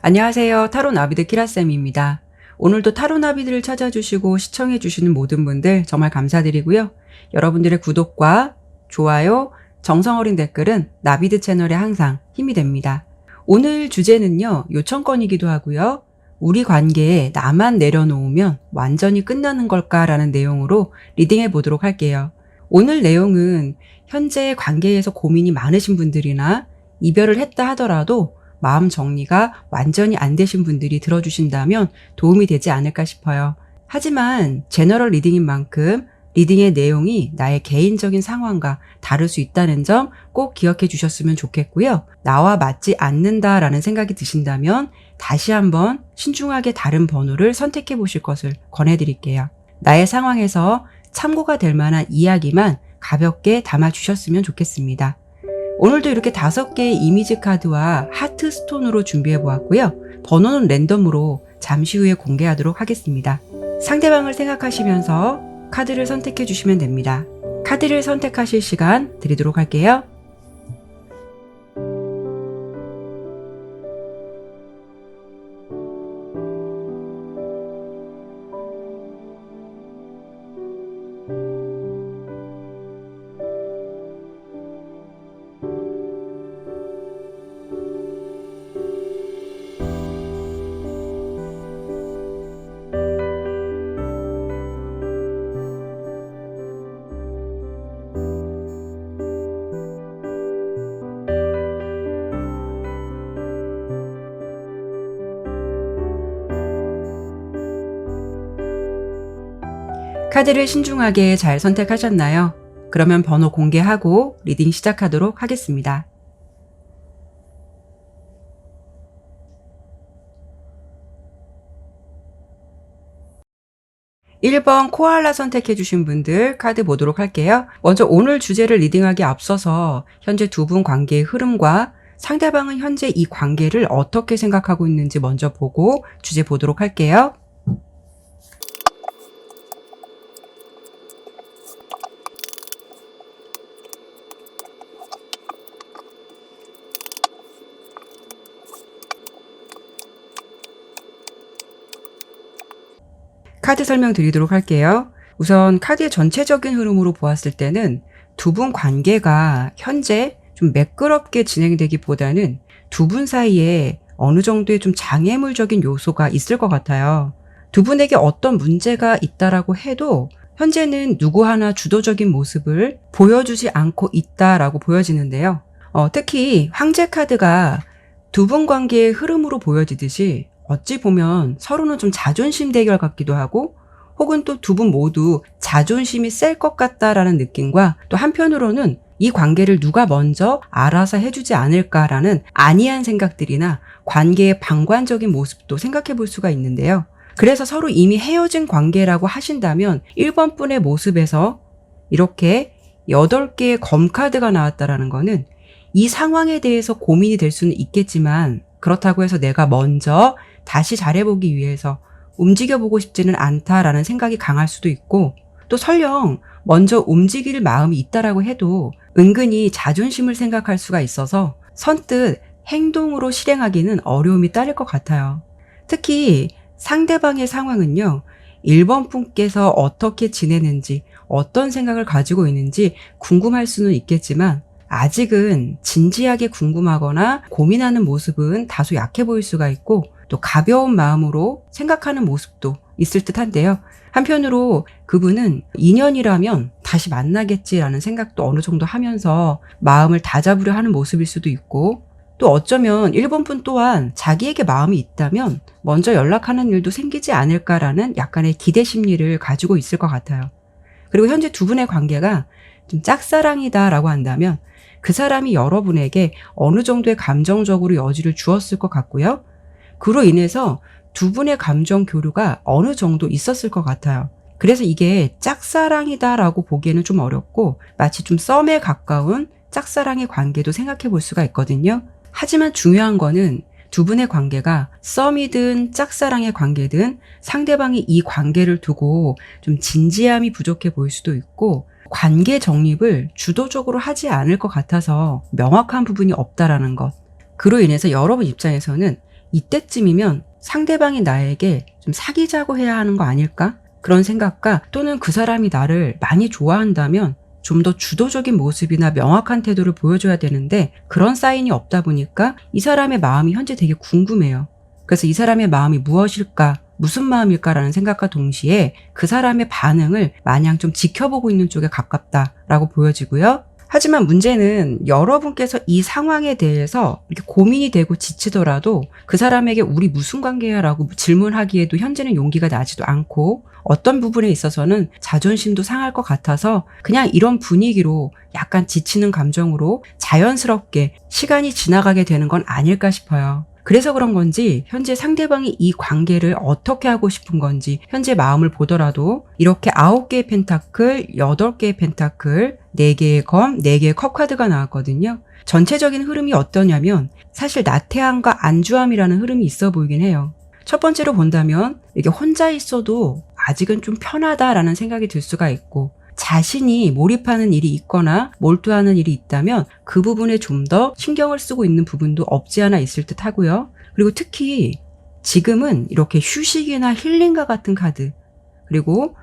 안녕하세요. 타로나비드 키라쌤입니다. 오늘도 타로나비드를 찾아주시고 시청해주시는 모든 분들 정말 감사드리고요. 여러분들의 구독과 좋아요, 정성어린 댓글은 나비드 채널에 항상 힘이 됩니다. 오늘 주제는요, 요청건이기도 하고요. 우리 관계에 나만 내려놓으면 완전히 끝나는 걸까라는 내용으로 리딩해 보도록 할게요. 오늘 내용은 현재 관계에서 고민이 많으신 분들이나 이별을 했다 하더라도 마음 정리가 완전히 안 되신 분들이 들어주신다면 도움이 되지 않을까 싶어요. 하지만 제너럴 리딩인 만큼 리딩의 내용이 나의 개인적인 상황과 다를 수 있다는 점 꼭 기억해 주셨으면 좋겠고요. 나와 맞지 않는다라는 생각이 드신다면 다시 한번 신중하게 다른 번호를 선택해 보실 것을 권해드릴게요. 나의 상황에서 참고가 될 만한 이야기만 가볍게 담아 주셨으면 좋겠습니다. 오늘도 이렇게 5개의 이미지 카드와 하트 스톤으로 준비해 보았고요. 번호는 랜덤으로 잠시 후에 공개하도록 하겠습니다. 상대방을 생각하시면서 카드를 선택해 주시면 됩니다. 카드를 선택하실 시간 드리도록 할게요. 카드를 신중하게 잘 선택하셨나요? 그러면 번호 공개하고 리딩 시작하도록 하겠습니다. 1번 코알라 선택해 주신 분들 카드 보도록 할게요. 먼저 오늘 주제를 리딩하기 앞서서 현재 두 분 관계의 흐름과 상대방은 현재 이 관계를 어떻게 생각하고 있는지 먼저 보고 주제 보도록 할게요. 카드 설명 드리도록 할게요. 우선 카드의 전체적인 흐름으로 보았을 때는 두 분 관계가 현재 좀 매끄럽게 진행되기보다는 두 분 사이에 어느 정도의 좀 장애물적인 요소가 있을 것 같아요. 두 분에게 어떤 문제가 있다라고 해도 현재는 누구 하나 주도적인 모습을 보여주지 않고 있다라고 보여지는데요. 특히 황제 카드가 두 분 관계의 흐름으로 보여지듯이 어찌 보면 서로는 좀 자존심 대결 같기도 하고 혹은 또 두 분 모두 자존심이 셀 것 같다라는 느낌과 또 한편으로는 이 관계를 누가 먼저 알아서 해주지 않을까라는 안이한 생각들이나 관계의 방관적인 모습도 생각해 볼 수가 있는데요. 그래서 서로 이미 헤어진 관계라고 하신다면 1번 분의 모습에서 이렇게 8개의 검카드가 나왔다라는 거는 이 상황에 대해서 고민이 될 수는 있겠지만 그렇다고 해서 내가 먼저 다시 잘해보기 위해서 움직여보고 싶지는 않다라는 생각이 강할 수도 있고 또 설령 먼저 움직일 마음이 있다라고 해도 은근히 자존심을 생각할 수가 있어서 선뜻 행동으로 실행하기는 어려움이 따를 것 같아요. 특히 상대방의 상황은요. 1번 분께서 어떻게 지내는지 어떤 생각을 가지고 있는지 궁금할 수는 있겠지만 아직은 진지하게 궁금하거나 고민하는 모습은 다소 약해 보일 수가 있고 또 가벼운 마음으로 생각하는 모습도 있을 듯한데요. 한편으로 그분은 인연이라면 다시 만나겠지라는 생각도 어느 정도 하면서 마음을 다잡으려 하는 모습일 수도 있고 또 어쩌면 1번 분 또한 자기에게 마음이 있다면 먼저 연락하는 일도 생기지 않을까라는 약간의 기대 심리를 가지고 있을 것 같아요. 그리고 현재 두 분의 관계가 좀 짝사랑이다라고 한다면 그 사람이 여러분에게 어느 정도의 감정적으로 여지를 주었을 것 같고요. 그로 인해서 두 분의 감정 교류가 어느 정도 있었을 것 같아요. 그래서 이게 짝사랑이다라고 보기에는 좀 어렵고 마치 좀 썸에 가까운 짝사랑의 관계도 생각해 볼 수가 있거든요. 하지만 중요한 거는 두 분의 관계가 썸이든 짝사랑의 관계든 상대방이 이 관계를 두고 좀 진지함이 부족해 보일 수도 있고 관계 정립을 주도적으로 하지 않을 것 같아서 명확한 부분이 없다라는 것. 그로 인해서 여러분 입장에서는 이때쯤이면 상대방이 나에게 좀 사귀자고 해야 하는 거 아닐까? 그런 생각과 또는 그 사람이 나를 많이 좋아한다면 좀 더 주도적인 모습이나 명확한 태도를 보여줘야 되는데 그런 사인이 없다 보니까 이 사람의 마음이 현재 되게 궁금해요. 그래서 이 사람의 마음이 무엇일까? 무슨 마음일까라는 생각과 동시에 그 사람의 반응을 마냥 좀 지켜보고 있는 쪽에 가깝다라고 보여지고요. 하지만 문제는 여러분께서 이 상황에 대해서 이렇게 고민이 되고 지치더라도 그 사람에게 우리 무슨 관계야 라고 질문하기에도 현재는 용기가 나지도 않고 어떤 부분에 있어서는 자존심도 상할 것 같아서 그냥 이런 분위기로 약간 지치는 감정으로 자연스럽게 시간이 지나가게 되는 건 아닐까 싶어요. 그래서 그런 건지 현재 상대방이 이 관계를 어떻게 하고 싶은 건지 현재 마음을 보더라도 이렇게 9개의 펜타클, 8개의 펜타클, 4개의 검, 4개의 컵 카드가 나왔거든요. 전체적인 흐름이 어떠냐면 사실 나태함과 안주함이라는 흐름이 있어 보이긴 해요. 첫 번째로 본다면 이게 혼자 있어도 아직은 좀 편하다라는 생각이 들 수가 있고 자신이 몰입하는 일이 있거나 몰두하는 일이 있다면 그 부분에 좀 더 신경을 쓰고 있는 부분도 없지 않아 있을 듯 하고요. 그리고 특히 지금은 이렇게 휴식이나 힐링과 같은 카드 그리고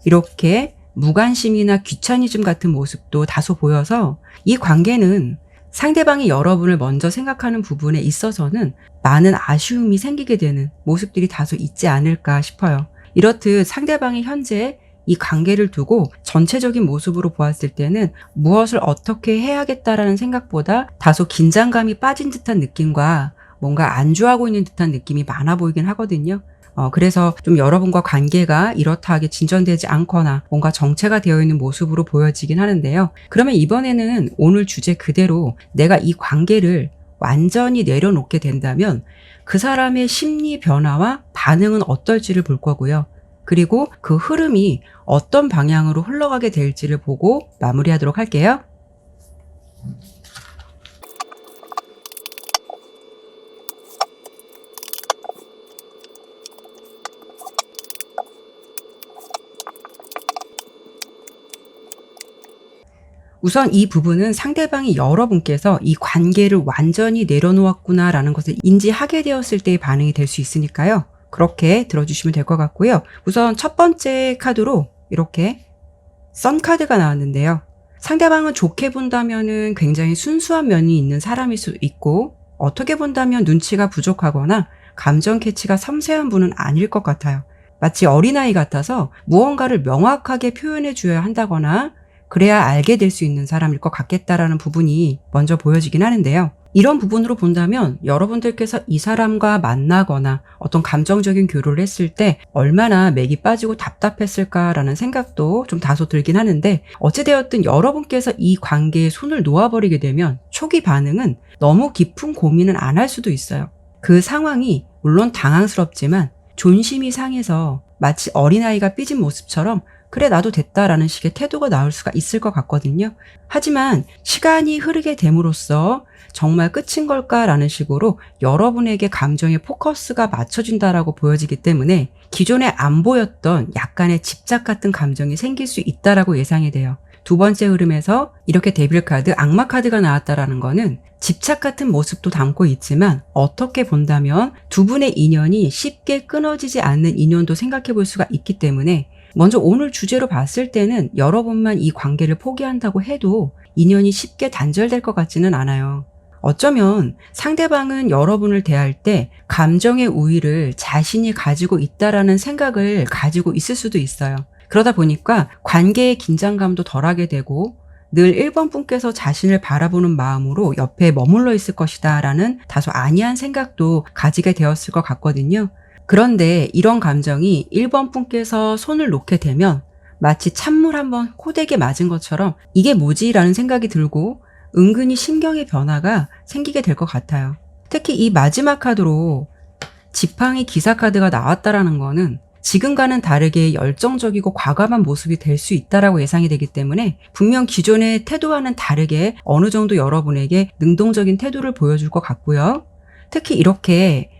이렇게 무관심이나 귀차니즘 같은 모습도 다소 보여서 이 관계는 상대방이 여러분을 먼저 생각하는 부분에 있어서는 많은 아쉬움이 생기게 되는 모습들이 다소 있지 않을까 싶어요. 이렇듯 상대방이 현재 이 관계를 두고 전체적인 모습으로 보았을 때는 무엇을 어떻게 해야겠다라는 생각보다 다소 긴장감이 빠진 듯한 느낌과 뭔가 안주하고 있는 듯한 느낌이 많아 보이긴 하거든요. 그래서 좀 여러분과 관계가 이렇다 하게 진전되지 않거나 뭔가 정체가 되어 있는 모습으로 보여지긴 하는데요. 그러면 이번에는 오늘 주제 그대로 내가 이 관계를 완전히 내려놓게 된다면 그 사람의 심리 변화와 반응은 어떨지를 볼 거고요. 그리고 그 흐름이 어떤 방향으로 흘러가게 될지를 보고 마무리하도록 할게요. 우선 이 부분은 상대방이 여러분께서 이 관계를 완전히 내려놓았구나라는 것을 인지하게 되었을 때의 반응이 될 수 있으니까요. 그렇게 들어주시면 될 것 같고요. 우선 첫 번째 카드로 이렇게 선 카드가 나왔는데요. 상대방은 좋게 본다면은 굉장히 순수한 면이 있는 사람일 수 있고 어떻게 본다면 눈치가 부족하거나 감정 캐치가 섬세한 분은 아닐 것 같아요. 마치 어린아이 같아서 무언가를 명확하게 표현해 줘야 한다거나 그래야 알게 될 수 있는 사람일 것 같겠다라는 부분이 먼저 보여지긴 하는데요. 이런 부분으로 본다면 여러분들께서 이 사람과 만나거나 어떤 감정적인 교류를 했을 때 얼마나 맥이 빠지고 답답했을까라는 생각도 좀 다소 들긴 하는데 어찌되었든 여러분께서 이 관계에 손을 놓아버리게 되면 초기 반응은 너무 깊은 고민은 안 할 수도 있어요. 그 상황이 물론 당황스럽지만 존심이 상해서 마치 어린아이가 삐진 모습처럼 그래 나도 됐다라는 식의 태도가 나올 수가 있을 것 같거든요. 하지만 시간이 흐르게 됨으로써 정말 끝인 걸까라는 식으로 여러분에게 감정의 포커스가 맞춰진다라고 보여지기 때문에 기존에 안 보였던 약간의 집착 같은 감정이 생길 수 있다라고 예상이 돼요. 두 번째 흐름에서 이렇게 데빌 카드, 악마 카드가 나왔다라는 거는 집착 같은 모습도 담고 있지만 어떻게 본다면 두 분의 인연이 쉽게 끊어지지 않는 인연도 생각해 볼 수가 있기 때문에 먼저 오늘 주제로 봤을 때는 여러분만 이 관계를 포기한다고 해도 인연이 쉽게 단절될 것 같지는 않아요. 어쩌면 상대방은 여러분을 대할 때 감정의 우위를 자신이 가지고 있다라는 생각을 가지고 있을 수도 있어요. 그러다 보니까 관계의 긴장감도 덜하게 되고 늘 1번 분께서 자신을 바라보는 마음으로 옆에 머물러 있을 것이다 라는 다소 안이한 생각도 가지게 되었을 것 같거든요. 그런데 이런 감정이 1번 분께서 손을 놓게 되면 마치 찬물 한번 호되게 맞은 것처럼 이게 뭐지? 라는 생각이 들고 은근히 신경의 변화가 생기게 될 것 같아요. 특히 이 마지막 카드로 지팡이 기사 카드가 나왔다라는 거는 지금과는 다르게 열정적이고 과감한 모습이 될 수 있다라고 예상이 되기 때문에 분명 기존의 태도와는 다르게 어느 정도 여러분에게 능동적인 태도를 보여줄 것 같고요. 특히 이렇게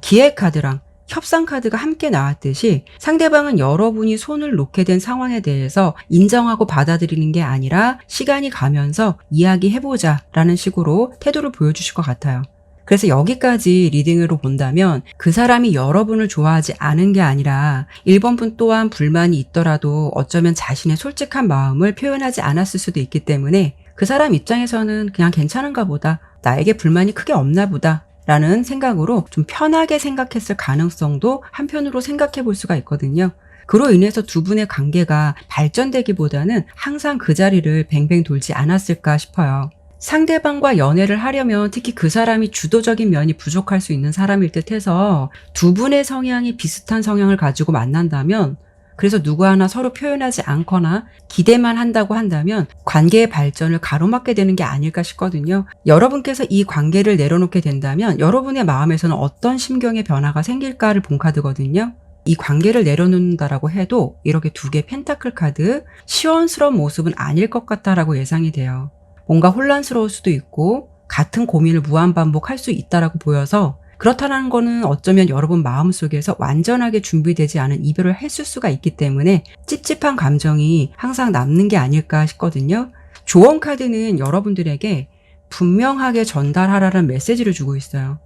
기회 카드랑 협상 카드가 함께 나왔듯이 상대방은 여러분이 손을 놓게 된 상황에 대해서 인정하고 받아들이는 게 아니라 시간이 가면서 이야기해보자 라는 식으로 태도를 보여주실 것 같아요. 그래서 여기까지 리딩으로 본다면 그 사람이 여러분을 좋아하지 않은 게 아니라 1번 분 또한 불만이 있더라도 어쩌면 자신의 솔직한 마음을 표현하지 않았을 수도 있기 때문에 그 사람 입장에서는 그냥 괜찮은가 보다, 나에게 불만이 크게 없나 보다 라는 생각으로 좀 편하게 생각했을 가능성도 한편으로 생각해 볼 수가 있거든요. 그로 인해서 두 분의 관계가 발전되기보다는 항상 그 자리를 뱅뱅 돌지 않았을까 싶어요. 상대방과 연애를 하려면 특히 그 사람이 주도적인 면이 부족할 수 있는 사람일 듯 해서 두 분의 성향이 비슷한 성향을 가지고 만난다면, 그래서 누구 하나 서로 표현하지 않거나 기대만 한다고 한다면 관계의 발전을 가로막게 되는 게 아닐까 싶거든요. 여러분께서 이 관계를 내려놓게 된다면 여러분의 마음에서는 어떤 심경의 변화가 생길까를 본 카드거든요. 이 관계를 내려놓는다라고 해도 이렇게 두 개 펜타클 카드, 시원스러운 모습은 아닐 것 같다라고 예상이 돼요. 뭔가 혼란스러울 수도 있고 같은 고민을 무한반복할 수 있다라고 보여서, 그렇다는 거는 어쩌면 여러분 마음속에서 완전하게 준비되지 않은 이별을 했을 수가 있기 때문에 찝찝한 감정이 항상 남는 게 아닐까 싶거든요. 조언 카드는 여러분들에게 분명하게 전달하라는 메시지를 주고 있어요.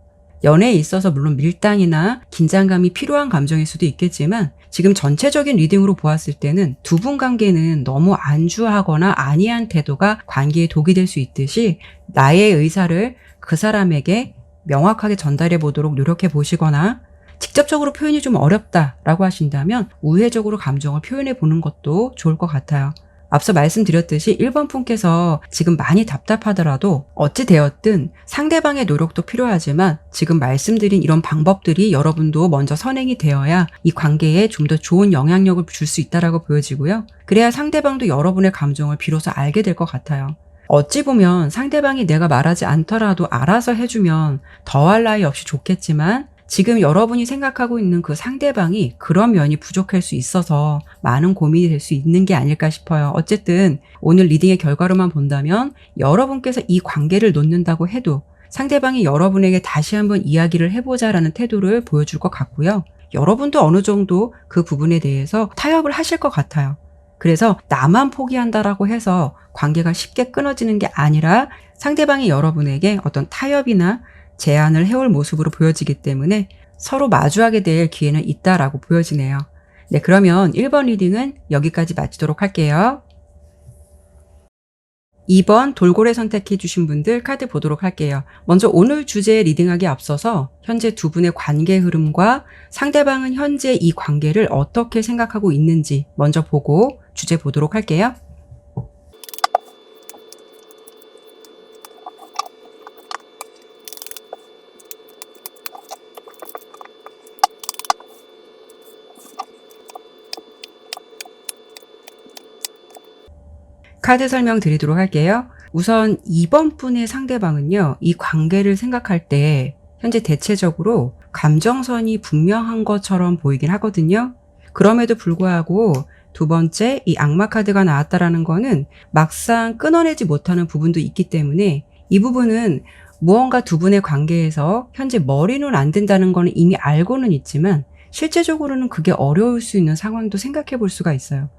연애에 있어서 물론 밀당이나 긴장감이 필요한 감정일 수도 있겠지만 지금 전체적인 리딩으로 보았을 때는 두 분 관계는 너무 안주하거나 안이한 태도가 관계에 독이 될 수 있듯이 나의 의사를 그 사람에게 명확하게 전달해 보도록 노력해 보시거나, 직접적으로 표현이 좀 어렵다라고 하신다면 우회적으로 감정을 표현해 보는 것도 좋을 것 같아요. 앞서 말씀드렸듯이 1번 분께서 지금 많이 답답하더라도 어찌 되었든 상대방의 노력도 필요하지만 지금 말씀드린 이런 방법들이 여러분도 먼저 선행이 되어야 이 관계에 좀 더 좋은 영향력을 줄 수 있다라고 보여지고요. 그래야 상대방도 여러분의 감정을 비로소 알게 될 것 같아요. 어찌 보면 상대방이 내가 말하지 않더라도 알아서 해주면 더할 나위 없이 좋겠지만 지금 여러분이 생각하고 있는 그 상대방이 그런 면이 부족할 수 있어서 많은 고민이 될 수 있는 게 아닐까 싶어요. 어쨌든 오늘 리딩의 결과로만 본다면 여러분께서 이 관계를 놓는다고 해도 상대방이 여러분에게 다시 한번 이야기를 해보자라는 태도를 보여줄 것 같고요. 여러분도 어느 정도 그 부분에 대해서 타협을 하실 것 같아요. 그래서 나만 포기한다라고 해서 관계가 쉽게 끊어지는 게 아니라 상대방이 여러분에게 어떤 타협이나 제안을 해올 모습으로 보여지기 때문에 서로 마주하게 될 기회는 있다라고 보여지네요. 네, 그러면 1번 리딩은 여기까지 마치도록 할게요. 2번 돌고래 선택해 주신 분들 카드 보도록 할게요. 먼저 오늘 주제 리딩하기 앞서서 현재 두 분의 관계 흐름과 상대방은 현재 이 관계를 어떻게 생각하고 있는지 먼저 보고 주제 보도록 할게요. 카드 설명 드리도록 할게요. 우선 2번 분의 상대방은요, 이 관계를 생각할 때 현재 대체적으로 감정선이 분명한 것처럼 보이긴 하거든요. 그럼에도 불구하고 두 번째 이 악마 카드가 나왔다라는 거는 막상 끊어내지 못하는 부분도 있기 때문에 이 부분은 무언가 두 분의 관계에서 현재 머리는 안 된다는 거는 이미 알고는 있지만 실제적으로는 그게 어려울 수 있는 상황도 생각해 볼 수가 있어요.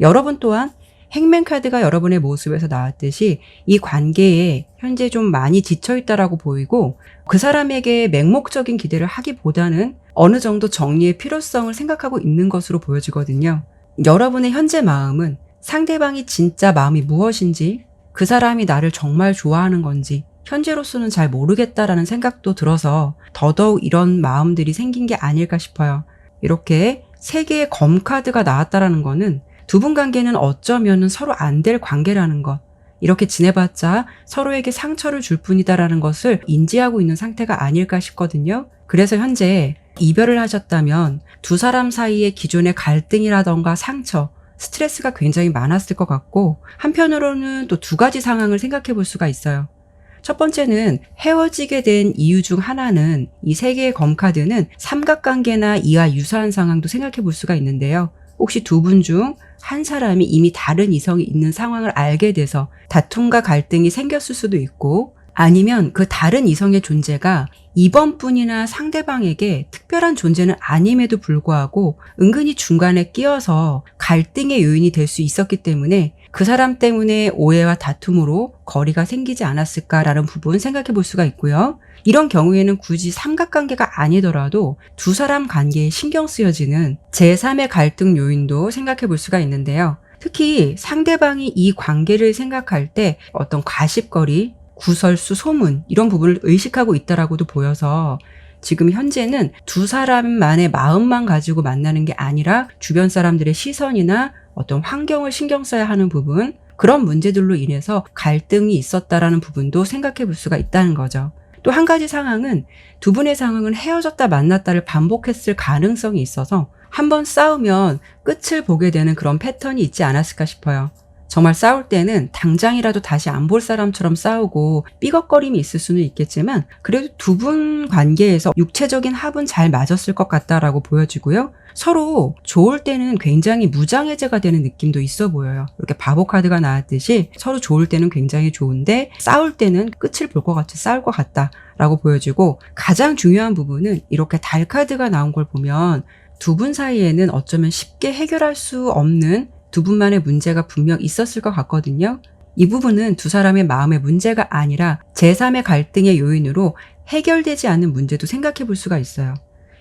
여러분 또한 행맨 카드가 여러분의 모습에서 나왔듯이 이 관계에 현재 좀 많이 지쳐있다라고 보이고 그 사람에게 맹목적인 기대를 하기보다는 어느 정도 정리의 필요성을 생각하고 있는 것으로 보여지거든요. 여러분의 현재 마음은 상대방이 진짜 마음이 무엇인지, 그 사람이 나를 정말 좋아하는 건지 현재로서는 잘 모르겠다라는 생각도 들어서 더더욱 이런 마음들이 생긴 게 아닐까 싶어요. 이렇게 3개의 검 카드가 나왔다라는 거는 두 분 관계는 어쩌면 서로 안 될 관계라는 것, 이렇게 지내봤자 서로에게 상처를 줄 뿐이다라는 것을 인지하고 있는 상태가 아닐까 싶거든요. 그래서 현재 이별을 하셨다면 두 사람 사이의 기존의 갈등이라던가 상처, 스트레스가 굉장히 많았을 것 같고, 한편으로는 또 2가지 상황을 생각해 볼 수가 있어요. 첫 번째는 헤어지게 된 이유 중 하나는 이 3개의 검카드는 삼각관계나 이와 유사한 상황도 생각해 볼 수가 있는데요. 혹시 두 분 중 한 사람이 이미 다른 이성이 있는 상황을 알게 돼서 다툼과 갈등이 생겼을 수도 있고, 아니면 그 다른 이성의 존재가 이번뿐이나 상대방에게 특별한 존재는 아님에도 불구하고 은근히 중간에 끼어서 갈등의 요인이 될 수 있었기 때문에 그 사람 때문에 오해와 다툼으로 거리가 생기지 않았을까라는 부분 생각해 볼 수가 있고요. 이런 경우에는 굳이 삼각관계가 아니더라도 두 사람 관계에 신경 쓰여지는 제3의 갈등 요인도 생각해 볼 수가 있는데요. 특히 상대방이 이 관계를 생각할 때 어떤 과십거리, 구설수, 소문 이런 부분을 의식하고 있다라고도 보여서 지금 현재는 두 사람만의 마음만 가지고 만나는 게 아니라 주변 사람들의 시선이나 어떤 환경을 신경 써야 하는 부분, 그런 문제들로 인해서 갈등이 있었다라는 부분도 생각해 볼 수가 있다는 거죠. 또 한 가지 상황은 두 분의 상황은 헤어졌다 만났다를 반복했을 가능성이 있어서 한번 싸우면 끝을 보게 되는 그런 패턴이 있지 않았을까 싶어요. 정말 싸울 때는 당장이라도 다시 안 볼 사람처럼 싸우고 삐걱거림이 있을 수는 있겠지만 그래도 두 분 관계에서 육체적인 합은 잘 맞았을 것 같다라고 보여지고요. 서로 좋을 때는 굉장히 무장해제가 되는 느낌도 있어 보여요. 이렇게 바보 카드가 나왔듯이 서로 좋을 때는 굉장히 좋은데 싸울 때는 끝을 볼 것 같이 싸울 것 같다라고 보여지고, 가장 중요한 부분은 이렇게 달 카드가 나온 걸 보면 두 분 사이에는 어쩌면 쉽게 해결할 수 없는 두 분만의 문제가 분명 있었을 것 같거든요. 이 부분은 두 사람의 마음의 문제가 아니라 제3의 갈등의 요인으로 해결되지 않는 문제도 생각해 볼 수가 있어요.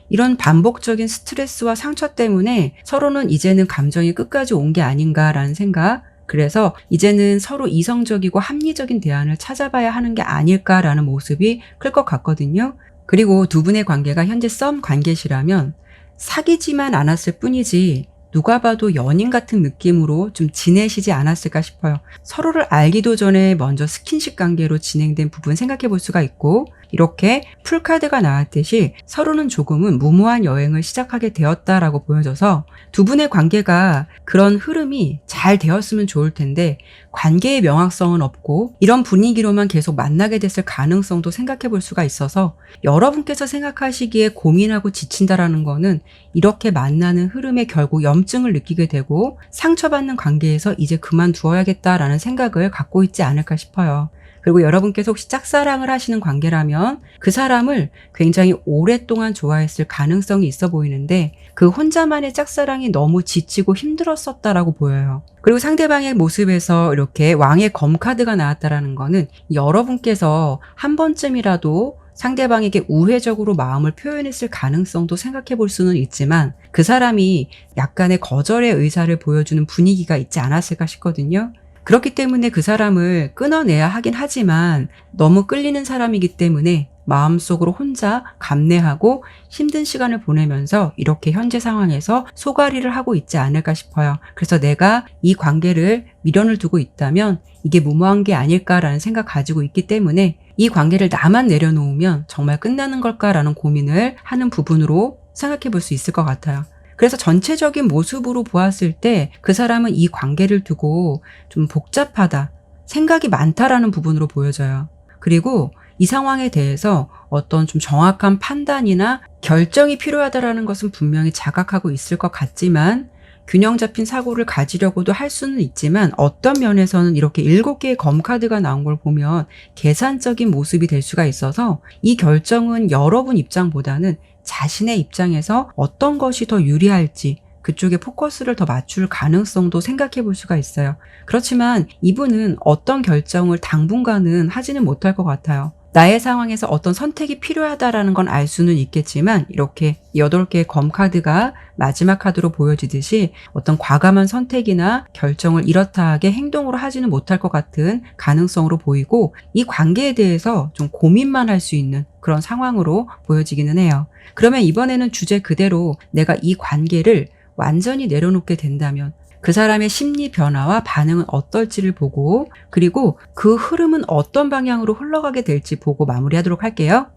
이런 반복적인 스트레스와 상처 때문에 서로는 이제는 감정이 끝까지 온 게 아닌가라는 생각, 그래서 이제는 서로 이성적이고 합리적인 대안을 찾아봐야 하는 게 아닐까라는 모습이 클 것 같거든요. 그리고 두 분의 관계가 현재 썸 관계시라면 사귀지만 않았을 뿐이지 누가 봐도 연인 같은 느낌으로 좀 지내시지 않았을까 싶어요. 서로를 알기도 전에 먼저 스킨십 관계로 진행된 부분 생각해 볼 수가 있고, 이렇게 풀카드가 나왔듯이 서로는 조금은 무모한 여행을 시작하게 되었다라고 보여져서 두 분의 관계가 그런 흐름이 잘 되었으면 좋을 텐데 관계의 명확성은 없고 이런 분위기로만 계속 만나게 됐을 가능성도 생각해 볼 수가 있어서, 여러분께서 생각하시기에 고민하고 지친다라는 거는 이렇게 만나는 흐름에 결국 염증을 느끼게 되고 상처받는 관계에서 이제 그만두어야겠다라는 생각을 갖고 있지 않을까 싶어요. 그리고 여러분께서 혹시 짝사랑을 하시는 관계라면 그 사람을 굉장히 오랫동안 좋아했을 가능성이 있어 보이는데 그 혼자만의 짝사랑이 너무 지치고 힘들었었다라고 보여요. 그리고 상대방의 모습에서 이렇게 왕의 검 카드가 나왔다라는 거는 여러분께서 한 번쯤이라도 상대방에게 우회적으로 마음을 표현했을 가능성도 생각해 볼 수는 있지만 그 사람이 약간의 거절의 의사를 보여주는 분위기가 있지 않았을까 싶거든요. 그렇기 때문에 그 사람을 끊어내야 하긴 하지만 너무 끌리는 사람이기 때문에 마음속으로 혼자 감내하고 힘든 시간을 보내면서 이렇게 현재 상황에서 소가리를 하고 있지 않을까 싶어요. 그래서 내가 이 관계를 미련을 두고 있다면 이게 무모한 게 아닐까라는 생각 가지고 있기 때문에 이 관계를 나만 내려놓으면 정말 끝나는 걸까라는 고민을 하는 부분으로 생각해 볼 수 있을 것 같아요. 그래서 전체적인 모습으로 보았을 때 그 사람은 이 관계를 두고 좀 복잡하다, 생각이 많다라는 부분으로 보여져요. 그리고 이 상황에 대해서 어떤 좀 정확한 판단이나 결정이 필요하다라는 것은 분명히 자각하고 있을 것 같지만 균형 잡힌 사고를 가지려고도 할 수는 있지만 어떤 면에서는 이렇게 7개의 검카드가 나온 걸 보면 계산적인 모습이 될 수가 있어서 이 결정은 여러분 입장보다는 자신의 입장에서 어떤 것이 더 유리할지 그쪽에 포커스를 더 맞출 가능성도 생각해 볼 수가 있어요. 그렇지만 이분은 어떤 결정을 당분간은 하지는 못할 것 같아요. 나의 상황에서 어떤 선택이 필요하다라는 건 알 수는 있겠지만 이렇게 8개의 검카드가 마지막 카드로 보여지듯이 어떤 과감한 선택이나 결정을 이렇다 하게 행동으로 하지는 못할 것 같은 가능성으로 보이고, 이 관계에 대해서 좀 고민만 할 수 있는 그런 상황으로 보여지기는 해요. 그러면 이번에는 주제 그대로 내가 이 관계를 완전히 내려놓게 된다면 그 사람의 심리 변화와 반응은 어떨지를 보고, 그리고 그 흐름은 어떤 방향으로 흘러가게 될지 보고 마무리하도록 할게요.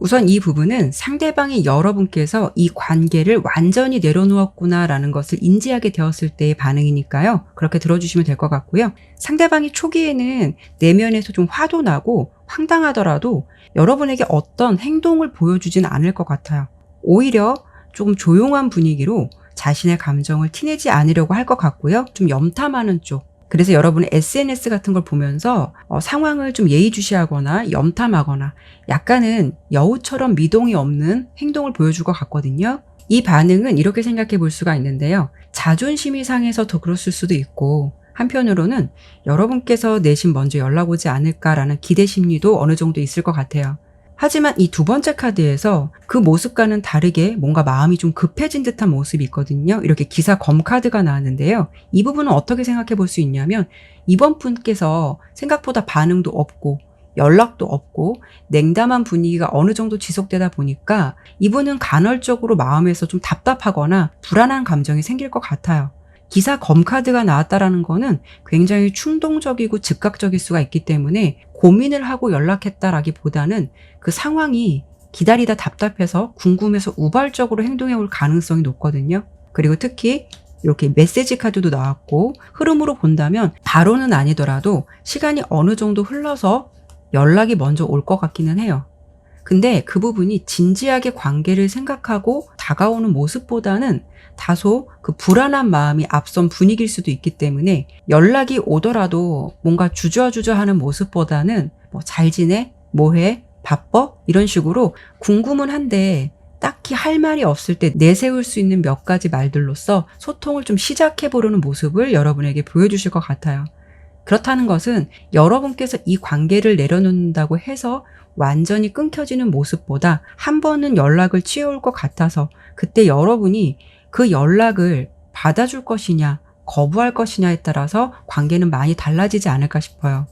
우선 이 부분은 상대방이 여러분께서 이 관계를 완전히 내려놓았구나라는 것을 인지하게 되었을 때의 반응이니까요. 그렇게 들어주시면 될 것 같고요. 상대방이 초기에는 내면에서 좀 화도 나고 황당하더라도 여러분에게 어떤 행동을 보여주진 않을 것 같아요. 오히려 조금 조용한 분위기로 자신의 감정을 티내지 않으려고 할 것 같고요. 좀 염탐하는 쪽. 그래서 여러분의 SNS 같은 걸 보면서 상황을 좀 예의주시하거나 염탐하거나 약간은 여우처럼 미동이 없는 행동을 보여줄 것 같거든요. 이 반응은 이렇게 생각해 볼 수가 있는데요. 자존심이 상해서 더 그랬을 수도 있고, 한편으로는 여러분께서 내심 먼저 연락 오지 않을까라는 기대 심리도 어느 정도 있을 것 같아요. 하지만 이 두 번째 카드에서 그 모습과는 다르게 뭔가 마음이 좀 급해진 듯한 모습이 있거든요. 이렇게 기사 검 카드가 나왔는데요. 이 부분은 어떻게 생각해 볼 수 있냐면, 이번 분께서 생각보다 반응도 없고 연락도 없고 냉담한 분위기가 어느 정도 지속되다 보니까 이분은 간헐적으로 마음에서 좀 답답하거나 불안한 감정이 생길 것 같아요. 기사 검 카드가 나왔다라는 거는 굉장히 충동적이고 즉각적일 수가 있기 때문에 고민을 하고 연락했다라기보다는 그 상황이 기다리다 답답해서 궁금해서 우발적으로 행동해 올 가능성이 높거든요. 그리고 특히 이렇게 메시지 카드도 나왔고, 흐름으로 본다면 바로는 아니더라도 시간이 어느 정도 흘러서 연락이 먼저 올 것 같기는 해요. 근데 그 부분이 진지하게 관계를 생각하고 다가오는 모습보다는 다소 그 불안한 마음이 앞선 분위기일 수도 있기 때문에 연락이 오더라도 뭔가 주저주저하는 모습보다는 뭐 잘 지내? 뭐해? 바빠? 이런 식으로 궁금은 한데 딱히 할 말이 없을 때 내세울 수 있는 몇 가지 말들로써 소통을 좀 시작해 보려는 모습을 여러분에게 보여주실 것 같아요. 그렇다는 것은 여러분께서 이 관계를 내려놓는다고 해서 완전히 끊겨지는 모습보다 한 번은 연락을 취해올 것 같아서 그때 여러분이 그 연락을 받아줄 것이냐 거부할 것이냐에 따라서 관계는 많이 달라지지 않을까 싶어요.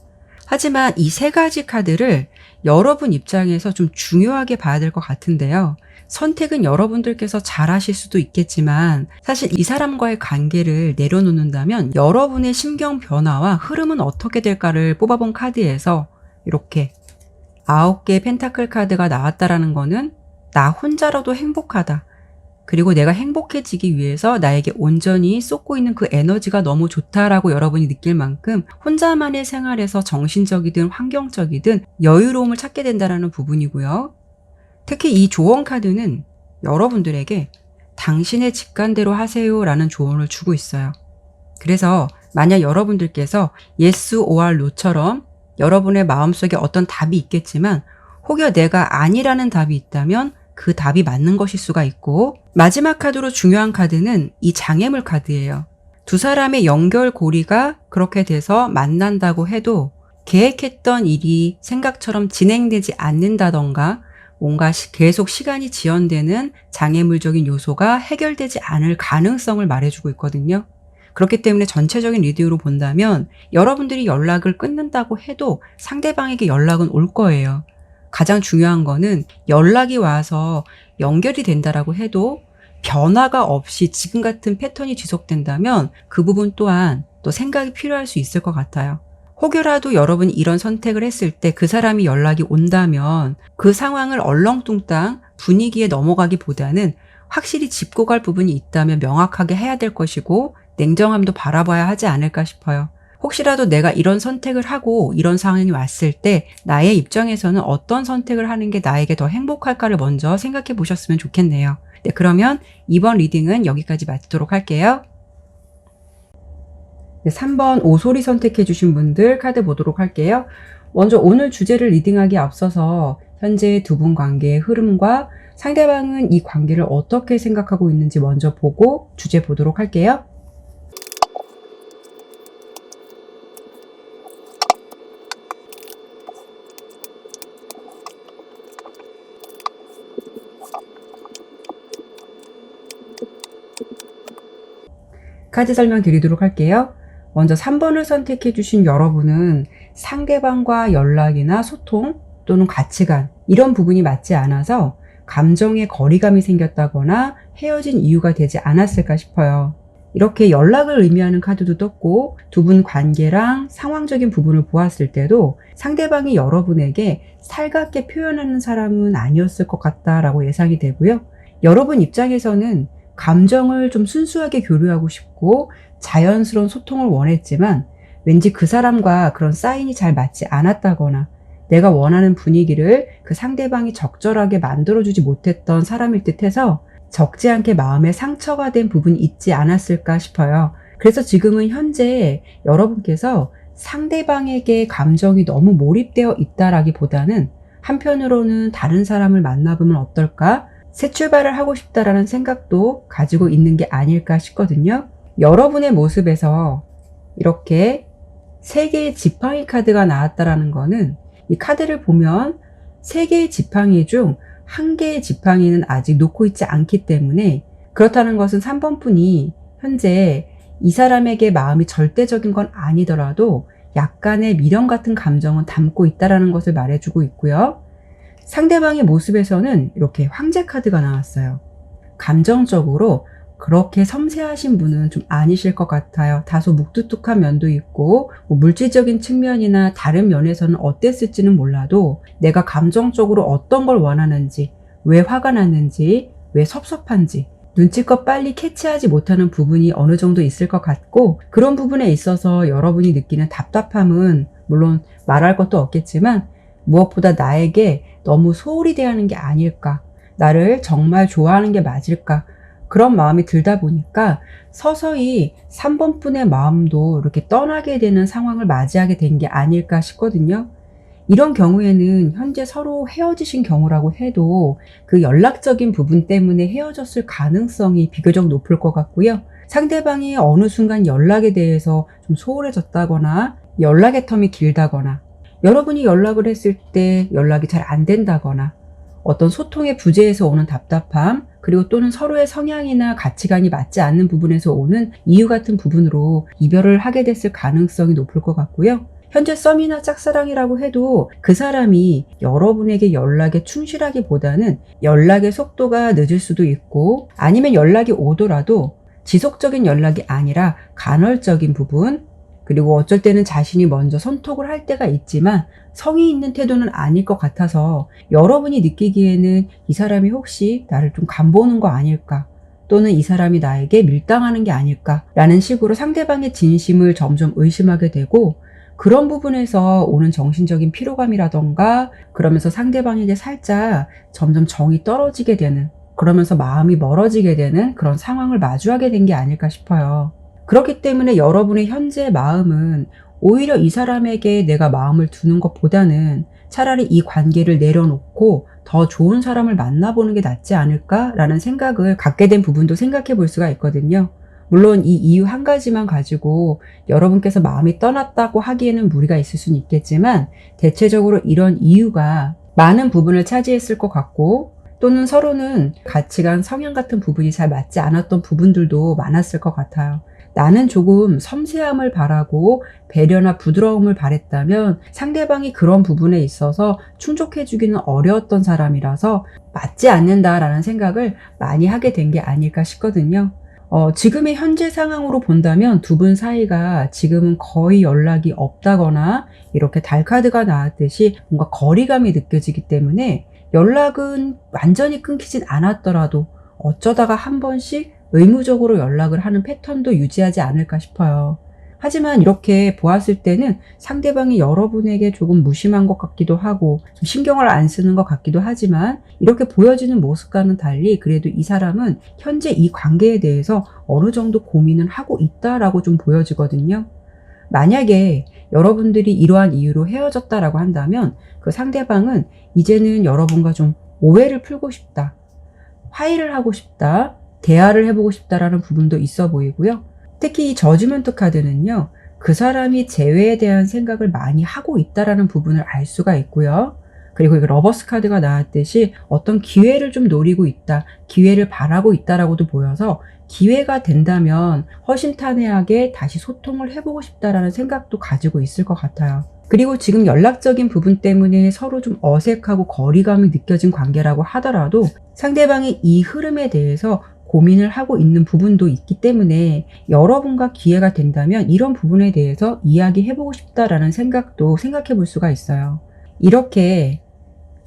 하지만 이 세 가지 카드를 여러분 입장에서 좀 중요하게 봐야 될 것 같은데요. 선택은 여러분들께서 잘 하실 수도 있겠지만 사실 이 사람과의 관계를 내려놓는다면 여러분의 심경 변화와 흐름은 어떻게 될까를 뽑아본 카드에서 이렇게 9개의 펜타클 카드가 나왔다라는 거는 나 혼자라도 행복하다. 그리고 내가 행복해지기 위해서 나에게 온전히 쏟고 있는 그 에너지가 너무 좋다라고 여러분이 느낄 만큼 혼자만의 생활에서 정신적이든 환경적이든 여유로움을 찾게 된다는 부분이고요. 특히 이 조언 카드는 여러분들에게 당신의 직관대로 하세요라는 조언을 주고 있어요. 그래서 만약 여러분들께서 yes or no처럼 여러분의 마음속에 어떤 답이 있겠지만 혹여 내가 아니라는 답이 있다면 그 답이 맞는 것일 수가 있고, 마지막 카드로 중요한 카드는 이 장애물 카드예요. 두 사람의 연결고리가 그렇게 돼서 만난다고 해도 계획했던 일이 생각처럼 진행되지 않는다던가 뭔가 계속 시간이 지연되는 장애물적인 요소가 해결되지 않을 가능성을 말해주고 있거든요. 그렇기 때문에 전체적인 리딩으로 본다면 여러분들이 연락을 끊는다고 해도 상대방에게 연락은 올 거예요. 가장 중요한 거는 연락이 와서 연결이 된다라고 해도 변화가 없이 지금 같은 패턴이 지속된다면 그 부분 또한 또 생각이 필요할 수 있을 것 같아요. 혹여라도 여러분이 이런 선택을 했을 때 그 사람이 연락이 온다면 그 상황을 얼렁뚱땅 분위기에 넘어가기보다는 확실히 짚고 갈 부분이 있다면 명확하게 해야 될 것이고 냉정함도 바라봐야 하지 않을까 싶어요. 혹시라도 내가 이런 선택을 하고 이런 상황이 왔을 때 나의 입장에서는 어떤 선택을 하는 게 나에게 더 행복할까를 먼저 생각해 보셨으면 좋겠네요. 네, 그러면 이번 리딩은 여기까지 마치도록 할게요. 네, 3번 오소리 선택해 주신 분들 카드 보도록 할게요. 먼저 오늘 주제를 리딩하기에 앞서서 현재 두 분 관계의 흐름과 상대방은 이 관계를 어떻게 생각하고 있는지 먼저 보고 주제 보도록 할게요. 카드 설명 드리도록 할게요. 먼저 3번을 선택해 주신 여러분은 상대방과 연락이나 소통 또는 가치관 이런 부분이 맞지 않아서 감정의 거리감이 생겼다거나 헤어진 이유가 되지 않았을까 싶어요. 이렇게 연락을 의미하는 카드도 떴고 두 분 관계랑 상황적인 부분을 보았을 때도 상대방이 여러분에게 살갑게 표현하는 사람은 아니었을 것 같다라고 예상이 되고요. 여러분 입장에서는 감정을 좀 순수하게 교류하고 싶고 자연스러운 소통을 원했지만 왠지 그 사람과 그런 사인이 잘 맞지 않았다거나 내가 원하는 분위기를 그 상대방이 적절하게 만들어주지 못했던 사람일 듯해서 적지 않게 마음에 상처가 된 부분이 있지 않았을까 싶어요. 그래서 지금은 현재 여러분께서 상대방에게 감정이 너무 몰입되어 있다라기보다는 한편으로는 다른 사람을 만나보면 어떨까? 새 출발을 하고 싶다라는 생각도 가지고 있는 게 아닐까 싶거든요. 여러분의 모습에서 이렇게 3개의 지팡이 카드가 나왔다라는 거는 이 카드를 보면 3개의 지팡이 중 1개의 지팡이는 아직 놓고 있지 않기 때문에 그렇다는 것은 3번 분이 현재 이 사람에게 마음이 절대적인 건 아니더라도 약간의 미련 같은 감정은 담고 있다는 것을 말해주고 있고요. 상대방의 모습에서는 이렇게 황제 카드가 나왔어요. 감정적으로 그렇게 섬세하신 분은 좀 아니실 것 같아요. 다소 묵뚝뚝한 면도 있고 물질적인 측면이나 다른 면에서는 어땠을지는 몰라도 내가 감정적으로 어떤 걸 원하는지, 왜 화가 났는지, 왜 섭섭한지 눈치껏 빨리 캐치하지 못하는 부분이 어느 정도 있을 것 같고 그런 부분에 있어서 여러분이 느끼는 답답함은 물론 말할 것도 없겠지만 무엇보다 나에게 너무 소홀히 대하는 게 아닐까, 나를 정말 좋아하는 게 맞을까 그런 마음이 들다 보니까 서서히 3번 분의 마음도 이렇게 떠나게 되는 상황을 맞이하게 된 게 아닐까 싶거든요. 이런 경우에는 현재 서로 헤어지신 경우라고 해도 그 연락적인 부분 때문에 헤어졌을 가능성이 비교적 높을 것 같고요. 상대방이 어느 순간 연락에 대해서 좀 소홀해졌다거나 연락의 텀이 길다거나 여러분이 연락을 했을 때 연락이 잘 안 된다거나 어떤 소통의 부재에서 오는 답답함 그리고 또는 서로의 성향이나 가치관이 맞지 않는 부분에서 오는 이유 같은 부분으로 이별을 하게 됐을 가능성이 높을 것 같고요. 현재 썸이나 짝사랑이라고 해도 그 사람이 여러분에게 연락에 충실하기보다는 연락의 속도가 늦을 수도 있고 아니면 연락이 오더라도 지속적인 연락이 아니라 간헐적인 부분 그리고 어쩔 때는 자신이 먼저 선톡을 할 때가 있지만 성의 있는 태도는 아닐 것 같아서 여러분이 느끼기에는 이 사람이 혹시 나를 좀 간보는 거 아닐까 또는 이 사람이 나에게 밀당하는 게 아닐까 라는 식으로 상대방의 진심을 점점 의심하게 되고 그런 부분에서 오는 정신적인 피로감이라던가 그러면서 상대방에게 살짝 점점 정이 떨어지게 되는 그러면서 마음이 멀어지게 되는 그런 상황을 마주하게 된 게 아닐까 싶어요. 그렇기 때문에 여러분의 현재 마음은 오히려 이 사람에게 내가 마음을 두는 것보다는 차라리 이 관계를 내려놓고 더 좋은 사람을 만나보는 게 낫지 않을까라는 생각을 갖게 된 부분도 생각해 볼 수가 있거든요. 물론 이 이유 한 가지만 가지고 여러분께서 마음이 떠났다고 하기에는 무리가 있을 수는 있겠지만 대체적으로 이런 이유가 많은 부분을 차지했을 것 같고 또는 서로는 가치관, 성향 같은 부분이 잘 맞지 않았던 부분들도 많았을 것 같아요. 나는 조금 섬세함을 바라고 배려나 부드러움을 바랬다면 상대방이 그런 부분에 있어서 충족해주기는 어려웠던 사람이라서 맞지 않는다라는 생각을 많이 하게 된 게 아닐까 싶거든요. 지금의 현재 상황으로 본다면 두 분 사이가 지금은 거의 연락이 없다거나 이렇게 달카드가 나왔듯이 뭔가 거리감이 느껴지기 때문에 연락은 완전히 끊기진 않았더라도 어쩌다가 한 번씩 의무적으로 연락을 하는 패턴도 유지하지 않을까 싶어요. 하지만 이렇게 보았을 때는 상대방이 여러분에게 조금 무심한 것 같기도 하고 좀 신경을 안 쓰는 것 같기도 하지만 이렇게 보여지는 모습과는 달리 그래도 이 사람은 현재 이 관계에 대해서 어느 정도 고민을 하고 있다라고 좀 보여지거든요. 만약에 여러분들이 이러한 이유로 헤어졌다라고 한다면 그 상대방은 이제는 여러분과 좀 오해를 풀고 싶다, 화해를 하고 싶다, 대화를 해보고 싶다라는 부분도 있어 보이고요. 특히 이 저지먼트 카드는요, 그 사람이 재회에 대한 생각을 많이 하고 있다라는 부분을 알 수가 있고요. 그리고 이 러버스 카드가 나왔듯이 어떤 기회를 좀 노리고 있다, 기회를 바라고 있다라고도 보여서 기회가 된다면 허심탄회하게 다시 소통을 해보고 싶다라는 생각도 가지고 있을 것 같아요. 그리고 지금 연락적인 부분 때문에 서로 좀 어색하고 거리감이 느껴진 관계라고 하더라도 상대방이 이 흐름에 대해서 고민을 하고 있는 부분도 있기 때문에 여러분과 기회가 된다면 이런 부분에 대해서 이야기해보고 싶다라는 생각도 생각해 볼 수가 있어요. 이렇게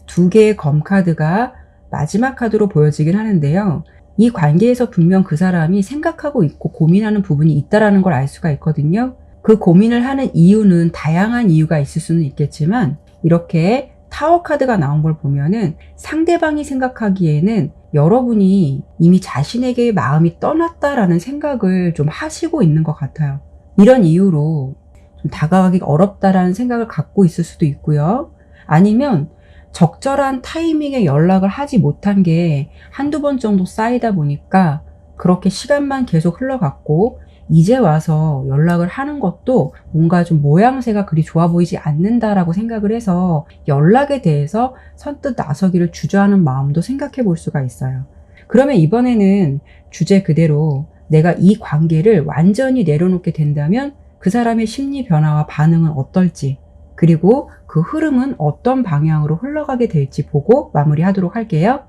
두 개의 검카드가 마지막 카드로 보여지긴 하는데요. 이 관계에서 분명 그 사람이 생각하고 있고 고민하는 부분이 있다는 걸 알 수가 있거든요. 그 고민을 하는 이유는 다양한 이유가 있을 수는 있겠지만 이렇게 타워 카드가 나온 걸 보면은 상대방이 생각하기에는 여러분이 이미 자신에게 마음이 떠났다라는 생각을 좀 하시고 있는 것 같아요. 이런 이유로 좀 다가가기 어렵다라는 생각을 갖고 있을 수도 있고요. 아니면 적절한 타이밍에 연락을 하지 못한 게 한두 번 정도 쌓이다 보니까 그렇게 시간만 계속 흘러갔고 이제 와서 연락을 하는 것도 뭔가 좀 모양새가 그리 좋아 보이지 않는다라고 생각을 해서 연락에 대해서 선뜻 나서기를 주저하는 마음도 생각해 볼 수가 있어요. 그러면 이번에는 주제 그대로 내가 이 관계를 완전히 내려놓게 된다면 그 사람의 심리 변화와 반응은 어떨지, 그리고 그 흐름은 어떤 방향으로 흘러가게 될지 보고 마무리하도록 할게요.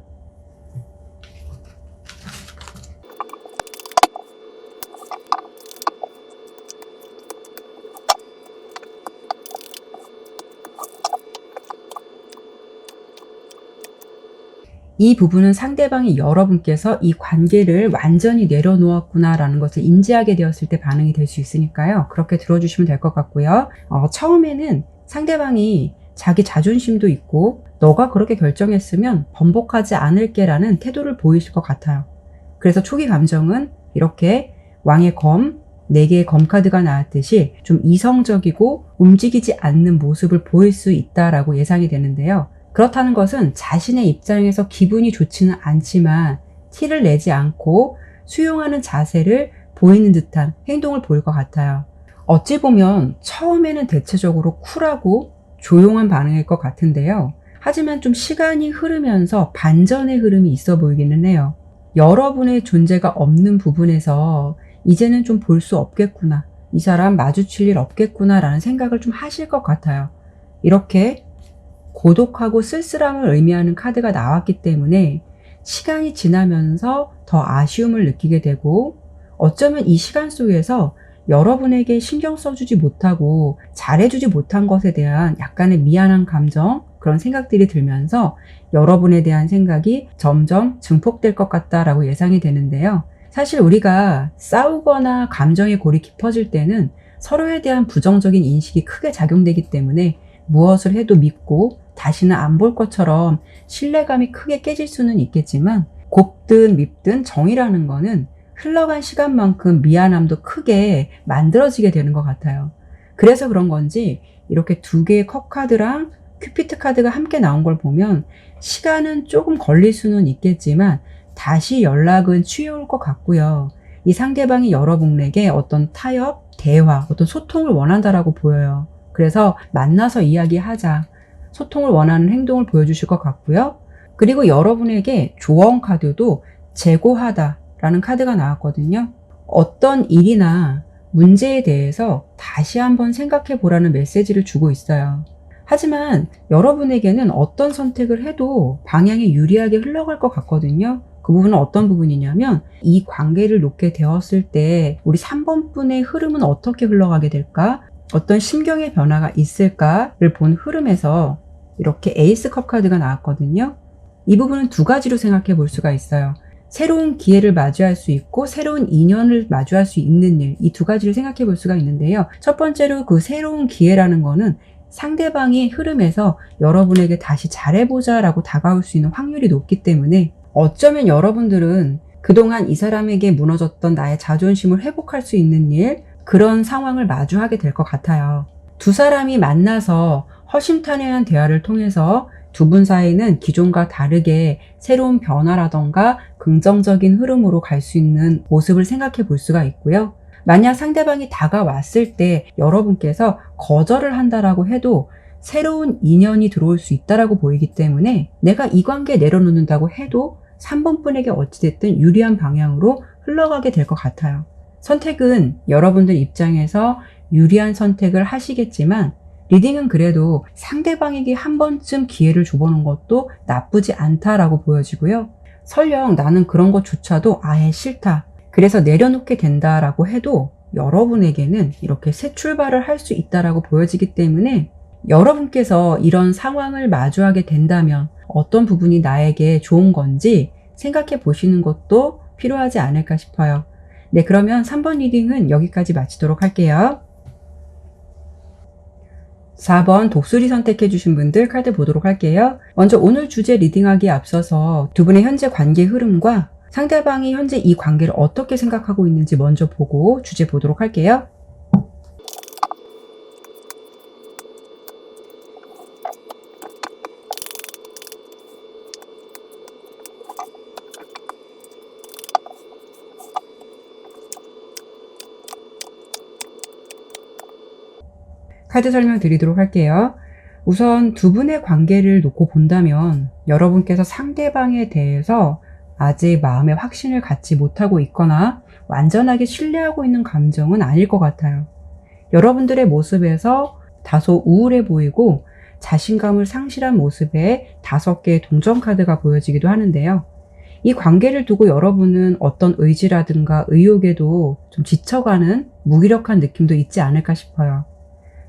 이 부분은 상대방이 여러분께서 이 관계를 완전히 내려놓았구나라는 것을 인지하게 되었을 때 반응이 될 수 있으니까요. 그렇게 들어주시면 될 것 같고요. 처음에는 상대방이 자기 자존심도 있고 너가 그렇게 결정했으면 번복하지 않을게 라는 태도를 보이실 것 같아요. 그래서 초기 감정은 이렇게 왕의 검, 4개의 검카드가 나왔듯이 좀 이성적이고 움직이지 않는 모습을 보일 수 있다라고 예상이 되는데요. 그렇다는 것은 자신의 입장에서 기분이 좋지는 않지만 티를 내지 않고 수용하는 자세를 보이는 듯한 행동을 보일 것 같아요. 어찌 보면 처음에는 대체적으로 쿨하고 조용한 반응일 것 같은데요. 하지만 좀 시간이 흐르면서 반전의 흐름이 있어 보이기는 해요. 여러분의 존재가 없는 부분에서 이제는 좀 볼 수 없겠구나, 이 사람 마주칠 일 없겠구나 라는 생각을 좀 하실 것 같아요. 이렇게 고독하고 쓸쓸함을 의미하는 카드가 나왔기 때문에 시간이 지나면서 더 아쉬움을 느끼게 되고 어쩌면 이 시간 속에서 여러분에게 신경 써주지 못하고 잘해주지 못한 것에 대한 약간의 미안한 감정, 그런 생각들이 들면서 여러분에 대한 생각이 점점 증폭될 것 같다라고 예상이 되는데요. 사실 우리가 싸우거나 감정의 골이 깊어질 때는 서로에 대한 부정적인 인식이 크게 작용되기 때문에 무엇을 해도 믿고 다시는 안 볼 것처럼 신뢰감이 크게 깨질 수는 있겠지만 곱든 밉든 정이라는 거는 흘러간 시간만큼 미안함도 크게 만들어지게 되는 것 같아요. 그래서 그런 건지 이렇게 2개의 컵 카드랑 큐피트 카드가 함께 나온 걸 보면 시간은 조금 걸릴 수는 있겠지만 다시 연락은 취해올 것 같고요. 이 상대방이 여러분에게 어떤 타협, 대화, 어떤 소통을 원한다라고 보여요. 그래서 만나서 이야기하자, 소통을 원하는 행동을 보여주실 것 같고요. 그리고 여러분에게 조언 카드도 재고하다 라는 카드가 나왔거든요. 어떤 일이나 문제에 대해서 다시 한번 생각해 보라는 메시지를 주고 있어요. 하지만 여러분에게는 어떤 선택을 해도 방향이 유리하게 흘러갈 것 같거든요. 그 부분은 어떤 부분이냐면 이 관계를 놓게 되었을 때 우리 3번 분의 흐름은 어떻게 흘러가게 될까? 어떤 심경의 변화가 있을까를 본 흐름에서 이렇게 에이스 컵 카드가 나왔거든요. 이 부분은 2가지로 생각해 볼 수가 있어요. 새로운 기회를 마주할 수 있고 새로운 인연을 마주할 수 있는 일, 이 2가지를 생각해 볼 수가 있는데요. 첫 번째로 그 새로운 기회라는 거는 상대방의 흐름에서 여러분에게 다시 잘해보자 라고 다가올 수 있는 확률이 높기 때문에 어쩌면 여러분들은 그동안 이 사람에게 무너졌던 나의 자존심을 회복할 수 있는 일, 그런 상황을 마주하게 될 것 같아요. 2 사람이 만나서 허심탄회한 대화를 통해서 2분 사이는 기존과 다르게 새로운 변화라던가 긍정적인 흐름으로 갈 수 있는 모습을 생각해 볼 수가 있고요. 만약 상대방이 다가왔을 때 여러분께서 거절을 한다라고 해도 새로운 인연이 들어올 수 있다라고 보이기 때문에 내가 이 관계 내려놓는다고 해도 3번 분에게 어찌됐든 유리한 방향으로 흘러가게 될 것 같아요. 선택은 여러분들 입장에서 유리한 선택을 하시겠지만 리딩은 그래도 상대방에게 한 번쯤 기회를 줘보는 것도 나쁘지 않다라고 보여지고요. 설령 나는 그런 것조차도 아예 싫다, 그래서 내려놓게 된다라고 해도 여러분에게는 이렇게 새 출발을 할 수 있다라고 보여지기 때문에 여러분께서 이런 상황을 마주하게 된다면 어떤 부분이 나에게 좋은 건지 생각해 보시는 것도 필요하지 않을까 싶어요. 네, 그러면 3번 리딩은 여기까지 마치도록 할게요. 4번 독수리 선택해 주신 분들 카드 보도록 할게요. 먼저 오늘 주제 리딩하기에 앞서서 두 분의 현재 관계 흐름과 상대방이 현재 이 관계를 어떻게 생각하고 있는지 먼저 보고 주제 보도록 할게요. 카드 설명 드리도록 할게요. 우선 두 분의 관계를 놓고 본다면 여러분께서 상대방에 대해서 아직 마음의 확신을 갖지 못하고 있거나 완전하게 신뢰하고 있는 감정은 아닐 것 같아요. 여러분들의 모습에서 다소 우울해 보이고 자신감을 상실한 모습에 5개의 동전 카드가 보여지기도 하는데요. 이 관계를 두고 여러분은 어떤 의지라든가 의욕에도 좀 지쳐가는 무기력한 느낌도 있지 않을까 싶어요.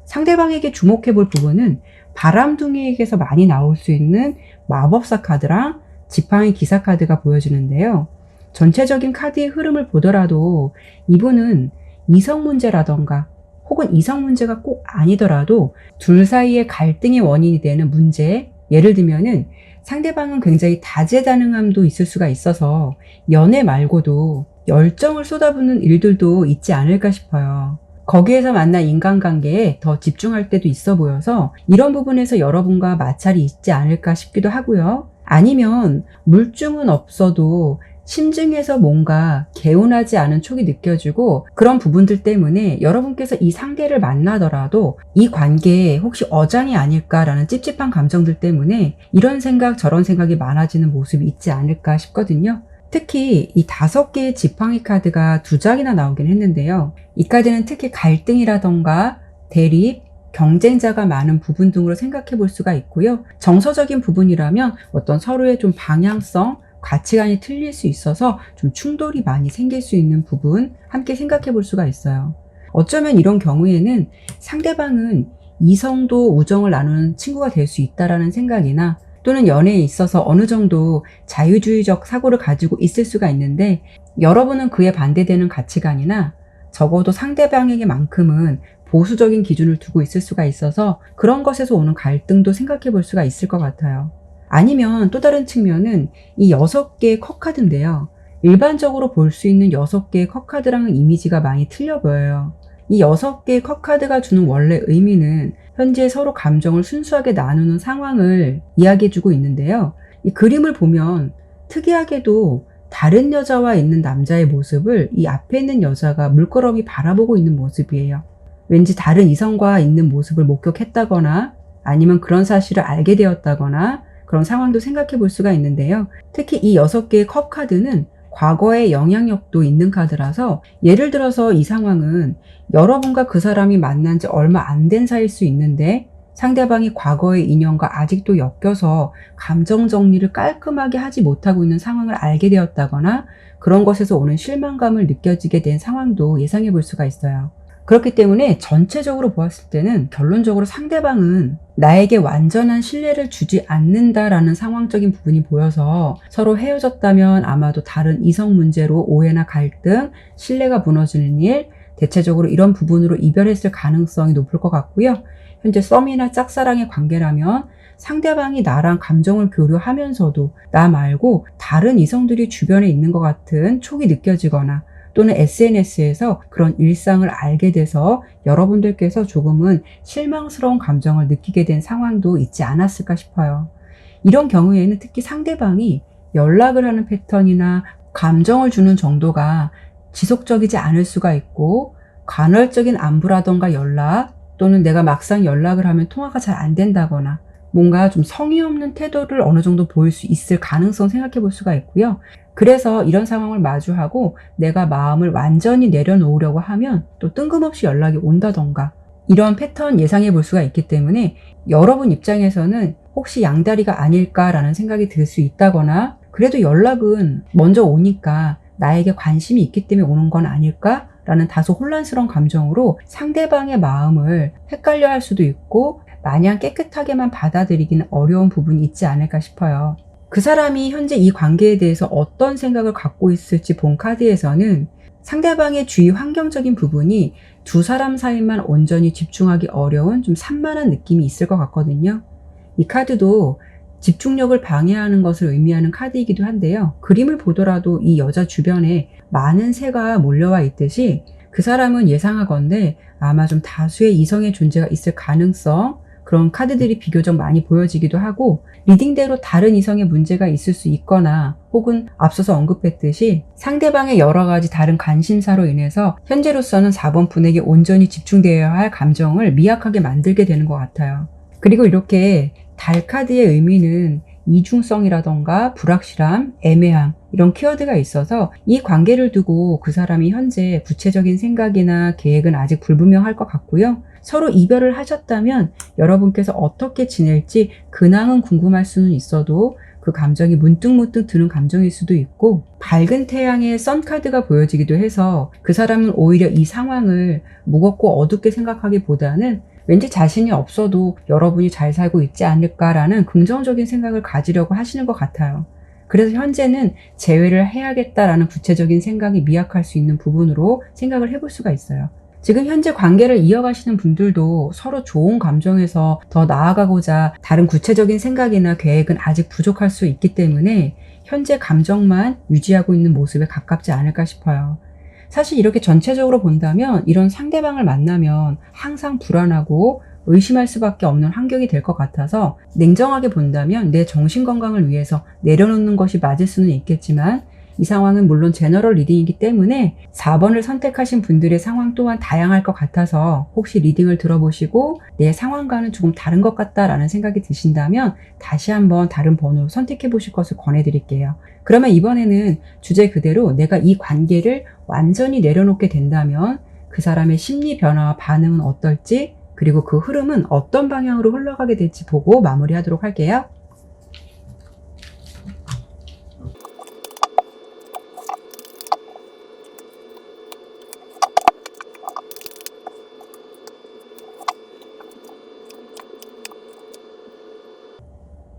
상대방에게 주목해 볼 부분은 바람둥이에게서 많이 나올 수 있는 마법사 카드랑 지팡이 기사 카드가 보여지는데요. 전체적인 카드의 흐름을 보더라도 이분은 이성 문제라던가 혹은 이성 문제가 꼭 아니더라도 둘 사이의 갈등의 원인이 되는 문제, 예를 들면은 상대방은 굉장히 다재다능함도 있을 수가 있어서 연애 말고도 열정을 쏟아붓는 일들도 있지 않을까 싶어요. 거기에서 만난 인간관계에 더 집중할 때도 있어 보여서 이런 부분에서 여러분과 마찰이 있지 않을까 싶기도 하고요. 아니면 물증은 없어도 심증에서 뭔가 개운하지 않은 촉이 느껴지고 그런 부분들 때문에 여러분께서 이 상대를 만나더라도 이 관계에 혹시 어장이 아닐까라는 찝찝한 감정들 때문에 이런 생각 저런 생각이 많아지는 모습이 있지 않을까 싶거든요. 특히 이 5개의 지팡이 카드가 2장이나 나오긴 했는데요. 이 카드는 특히 갈등이라던가 대립, 경쟁자가 많은 부분 등으로 생각해 볼 수가 있고요. 정서적인 부분이라면 어떤 서로의 좀 방향성, 가치관이 틀릴 수 있어서 좀 충돌이 많이 생길 수 있는 부분 함께 생각해 볼 수가 있어요. 어쩌면 이런 경우에는 상대방은 이성도 우정을 나누는 친구가 될 수 있다라는 생각이나 또는 연애에 있어서 어느 정도 자유주의적 사고를 가지고 있을 수가 있는데 여러분은 그에 반대되는 가치관이나 적어도 상대방에게만큼은 보수적인 기준을 두고 있을 수가 있어서 그런 것에서 오는 갈등도 생각해 볼 수가 있을 것 같아요. 아니면 또 다른 측면은 이 6개의 컷카드인데요. 일반적으로 볼 수 있는 6개의 컷카드랑은 이미지가 많이 틀려 보여요. 이 6개의 컷카드가 주는 원래 의미는 현재 서로 감정을 순수하게 나누는 상황을 이야기해주고 있는데요. 이 그림을 보면 특이하게도 다른 여자와 있는 남자의 모습을 이 앞에 있는 여자가 물끄러미 바라보고 있는 모습이에요. 왠지 다른 이성과 있는 모습을 목격했다거나 아니면 그런 사실을 알게 되었다거나 그런 상황도 생각해 볼 수가 있는데요. 특히 이 6개의 컵 카드는 과거의 영향력도 있는 카드라서 예를 들어서 이 상황은 여러분과 그 사람이 만난 지 얼마 안 된 사이일 수 있는데 상대방이 과거의 인연과 아직도 엮여서 감정 정리를 깔끔하게 하지 못하고 있는 상황을 알게 되었다거나 그런 것에서 오는 실망감을 느껴지게 된 상황도 예상해 볼 수가 있어요. 그렇기 때문에 전체적으로 보았을 때는 결론적으로 상대방은 나에게 완전한 신뢰를 주지 않는다라는 상황적인 부분이 보여서 서로 헤어졌다면 아마도 다른 이성 문제로 오해나 갈등, 신뢰가 무너지는 일, 대체적으로 이런 부분으로 이별했을 가능성이 높을 것 같고요. 현재 썸이나 짝사랑의 관계라면 상대방이 나랑 감정을 교류하면서도 나 말고 다른 이성들이 주변에 있는 것 같은 촉이 느껴지거나 또는 SNS에서 그런 일상을 알게 돼서 여러분들께서 조금은 실망스러운 감정을 느끼게 된 상황도 있지 않았을까 싶어요. 이런 경우에는 특히 상대방이 연락을 하는 패턴이나 감정을 주는 정도가 지속적이지 않을 수가 있고 간헐적인 안부라던가 연락 또는 내가 막상 연락을 하면 통화가 잘 안 된다거나 뭔가 좀 성의 없는 태도를 어느 정도 보일 수 있을 가능성 생각해 볼 수가 있고요. 그래서 이런 상황을 마주하고 내가 마음을 완전히 내려놓으려고 하면 또 뜬금없이 연락이 온다던가 이런 패턴 예상해 볼 수가 있기 때문에 여러분 입장에서는 혹시 양다리가 아닐까라는 생각이 들 수 있다거나 그래도 연락은 먼저 오니까 나에게 관심이 있기 때문에 오는 건 아닐까? 라는 다소 혼란스러운 감정으로 상대방의 마음을 헷갈려 할 수도 있고 마냥 깨끗하게만 받아들이기는 어려운 부분이 있지 않을까 싶어요. 그 사람이 현재 이 관계에 대해서 어떤 생각을 갖고 있을지 본 카드에서는 상대방의 주위 환경적인 부분이 두 사람 사이만 온전히 집중하기 어려운 좀 산만한 느낌이 있을 것 같거든요. 이 카드도 집중력을 방해하는 것을 의미하는 카드이기도 한데요. 그림을 보더라도 이 여자 주변에 많은 새가 몰려와 있듯이 그 사람은 예상하건대 아마 좀 다수의 이성의 존재가 있을 가능성, 그런 카드들이 비교적 많이 보여지기도 하고, 리딩대로 다른 이성의 문제가 있을 수 있거나 혹은 앞서서 언급했듯이 상대방의 여러 가지 다른 관심사로 인해서 현재로서는 4번 분에게 온전히 집중되어야 할 감정을 미약하게 만들게 되는 것 같아요. 그리고 이렇게 달 카드의 의미는 이중성이라던가 불확실함, 애매함 이런 키워드가 있어서 이 관계를 두고 그 사람이 현재 구체적인 생각이나 계획은 아직 불분명할 것 같고요. 서로 이별을 하셨다면 여러분께서 어떻게 지낼지 근황은 궁금할 수는 있어도 그 감정이 문득문득 드는 감정일 수도 있고, 밝은 태양의 선카드가 보여지기도 해서 그 사람은 오히려 이 상황을 무겁고 어둡게 생각하기보다는 왠지 자신이 없어도 여러분이 잘 살고 있지 않을까라는 긍정적인 생각을 가지려고 하시는 것 같아요. 그래서 현재는 재회를 해야겠다라는 구체적인 생각이 미약할 수 있는 부분으로 생각을 해볼 수가 있어요. 지금 현재 관계를 이어가시는 분들도 서로 좋은 감정에서 더 나아가고자 다른 구체적인 생각이나 계획은 아직 부족할 수 있기 때문에 현재 감정만 유지하고 있는 모습에 가깝지 않을까 싶어요. 사실 이렇게 전체적으로 본다면 이런 상대방을 만나면 항상 불안하고 의심할 수밖에 없는 환경이 될 것 같아서, 냉정하게 본다면 내 정신건강을 위해서 내려놓는 것이 맞을 수는 있겠지만 이 상황은 물론 제너럴 리딩이기 때문에 4번을 선택하신 분들의 상황 또한 다양할 것 같아서 혹시 리딩을 들어보시고 내 상황과는 조금 다른 것 같다라는 생각이 드신다면 다시 한번 다른 번호를 선택해 보실 것을 권해드릴게요. 그러면 이번에는 주제 그대로 내가 이 관계를 완전히 내려놓게 된다면 그 사람의 심리 변화와 반응은 어떨지, 그리고 그 흐름은 어떤 방향으로 흘러가게 될지 보고 마무리하도록 할게요.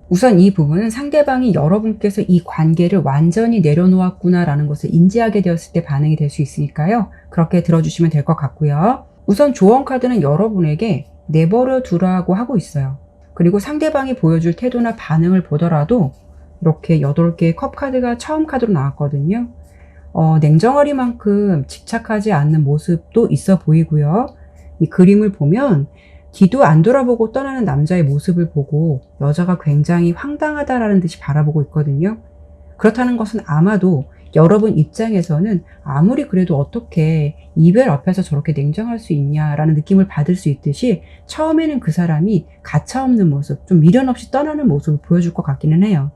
우선 이 부분은 상대방이 여러분께서 이 관계를 완전히 내려놓았구나라는 것을 인지하게 되었을 때 반응이 될 수 있으니까요. 그렇게 들어주시면 될 것 같고요. 우선 조언 카드는 여러분에게 내버려 두라고 하고 있어요. 그리고 상대방이 보여줄 태도나 반응을 보더라도 이렇게 8개의 컵 카드가 처음 카드로 나왔거든요. 냉정하리만큼 집착하지 않는 모습도 있어 보이고요. 이 그림을 보면 뒤도 안 돌아보고 떠나는 남자의 모습을 보고 여자가 굉장히 황당하다라는 듯이 바라보고 있거든요. 그렇다는 것은 아마도 여러분 입장에서는 아무리 그래도 어떻게 이별 앞에서 저렇게 냉정할 수 있냐라는 느낌을 받을 수 있듯이 처음에는 그 사람이 가차없는 모습, 좀 미련 없이 떠나는 모습을 보여줄 것 같기는 해요.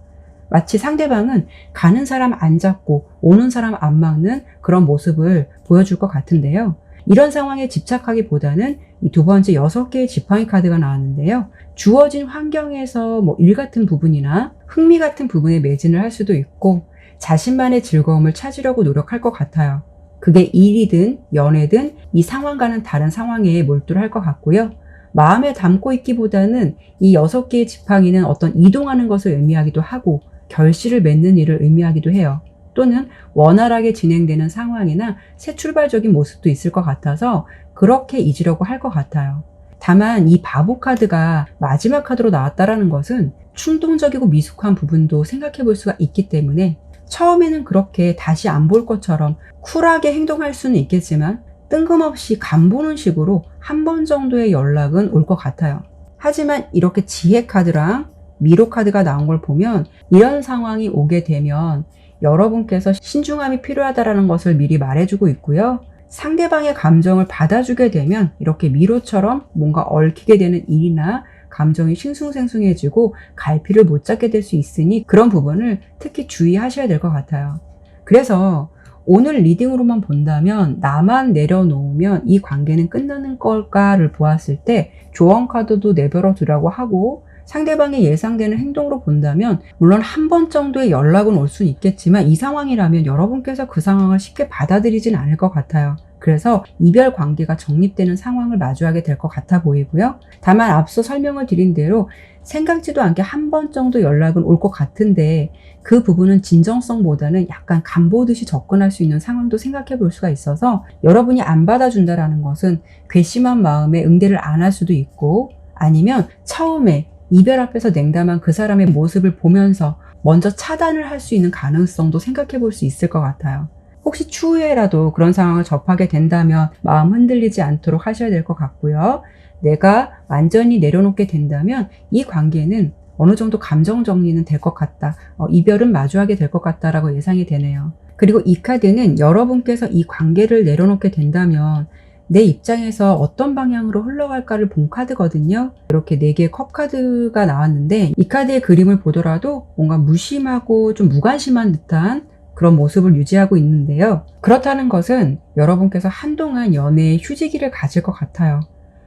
마치 상대방은 가는 사람 안 잡고 오는 사람 안 막는 그런 모습을 보여줄 것 같은데요. 이런 상황에 집착하기보다는 이 두 번째 6개의 지팡이 카드가 나왔는데요. 주어진 환경에서 일 같은 부분이나 흥미 같은 부분에 매진을 할 수도 있고 자신만의 즐거움을 찾으려고 노력할 것 같아요. 그게 일이든 연애든 이 상황과는 다른 상황에 몰두를 할 것 같고요. 마음에 담고 있기보다는 이 6개의 지팡이는 어떤 이동하는 것을 의미하기도 하고 결실을 맺는 일을 의미하기도 해요. 또는 원활하게 진행되는 상황이나 새 출발적인 모습도 있을 것 같아서 그렇게 잊으려고 할 것 같아요. 다만 이 바보 카드가 마지막 카드로 나왔다라는 것은 충동적이고 미숙한 부분도 생각해 볼 수가 있기 때문에 처음에는 그렇게 다시 안 볼 것처럼 쿨하게 행동할 수는 있겠지만 뜬금없이 간보는 식으로 한 번 정도의 연락은 올 것 같아요. 하지만 이렇게 지혜 카드랑 미로 카드가 나온 걸 보면 이런 상황이 오게 되면 여러분께서 신중함이 필요하다는 것을 미리 말해주고 있고요. 상대방의 감정을 받아주게 되면 이렇게 미로처럼 뭔가 얽히게 되는 일이나 감정이 싱숭생숭해지고 갈피를 못 잡게 될 수 있으니 그런 부분을 특히 주의하셔야 될 것 같아요. 그래서 오늘 리딩으로만 본다면 나만 내려놓으면 이 관계는 끝나는 걸까를 보았을 때 조언 카드도 내버려 두라고 하고 상대방의 예상되는 행동으로 본다면 물론 한 번 정도의 연락은 올 수는 있겠지만 이 상황이라면 여러분께서 그 상황을 쉽게 받아들이진 않을 것 같아요. 그래서 이별 관계가 정립되는 상황을 마주하게 될 것 같아 보이고요. 다만 앞서 설명을 드린 대로 생각지도 않게 한 번 정도 연락은 올 것 같은데 그 부분은 진정성보다는 약간 간보듯이 접근할 수 있는 상황도 생각해 볼 수가 있어서 여러분이 안 받아준다라는 것은 괘씸한 마음에 응대를 안 할 수도 있고 아니면 처음에 이별 앞에서 냉담한 그 사람의 모습을 보면서 먼저 차단을 할 수 있는 가능성도 생각해 볼 수 있을 것 같아요. 혹시 추후에라도 그런 상황을 접하게 된다면 마음 흔들리지 않도록 하셔야 될 것 같고요. 내가 완전히 내려놓게 된다면 이 관계는 어느 정도 감정 정리는 될 것 같다. 이별은 마주하게 될 것 같다라고 예상이 되네요. 그리고 이 카드는 여러분께서 이 관계를 내려놓게 된다면 내 입장에서 어떤 방향으로 흘러갈까를 본 카드거든요. 이렇게 4개의 컵 카드가 나왔는데 이 카드의 그림을 보더라도 뭔가 무심하고 좀 무관심한 듯한 그런 모습을 유지하고 있는데요. 그렇다는 것은 여러분께서 한동안 연애의 휴지기를 가질 것 같아요.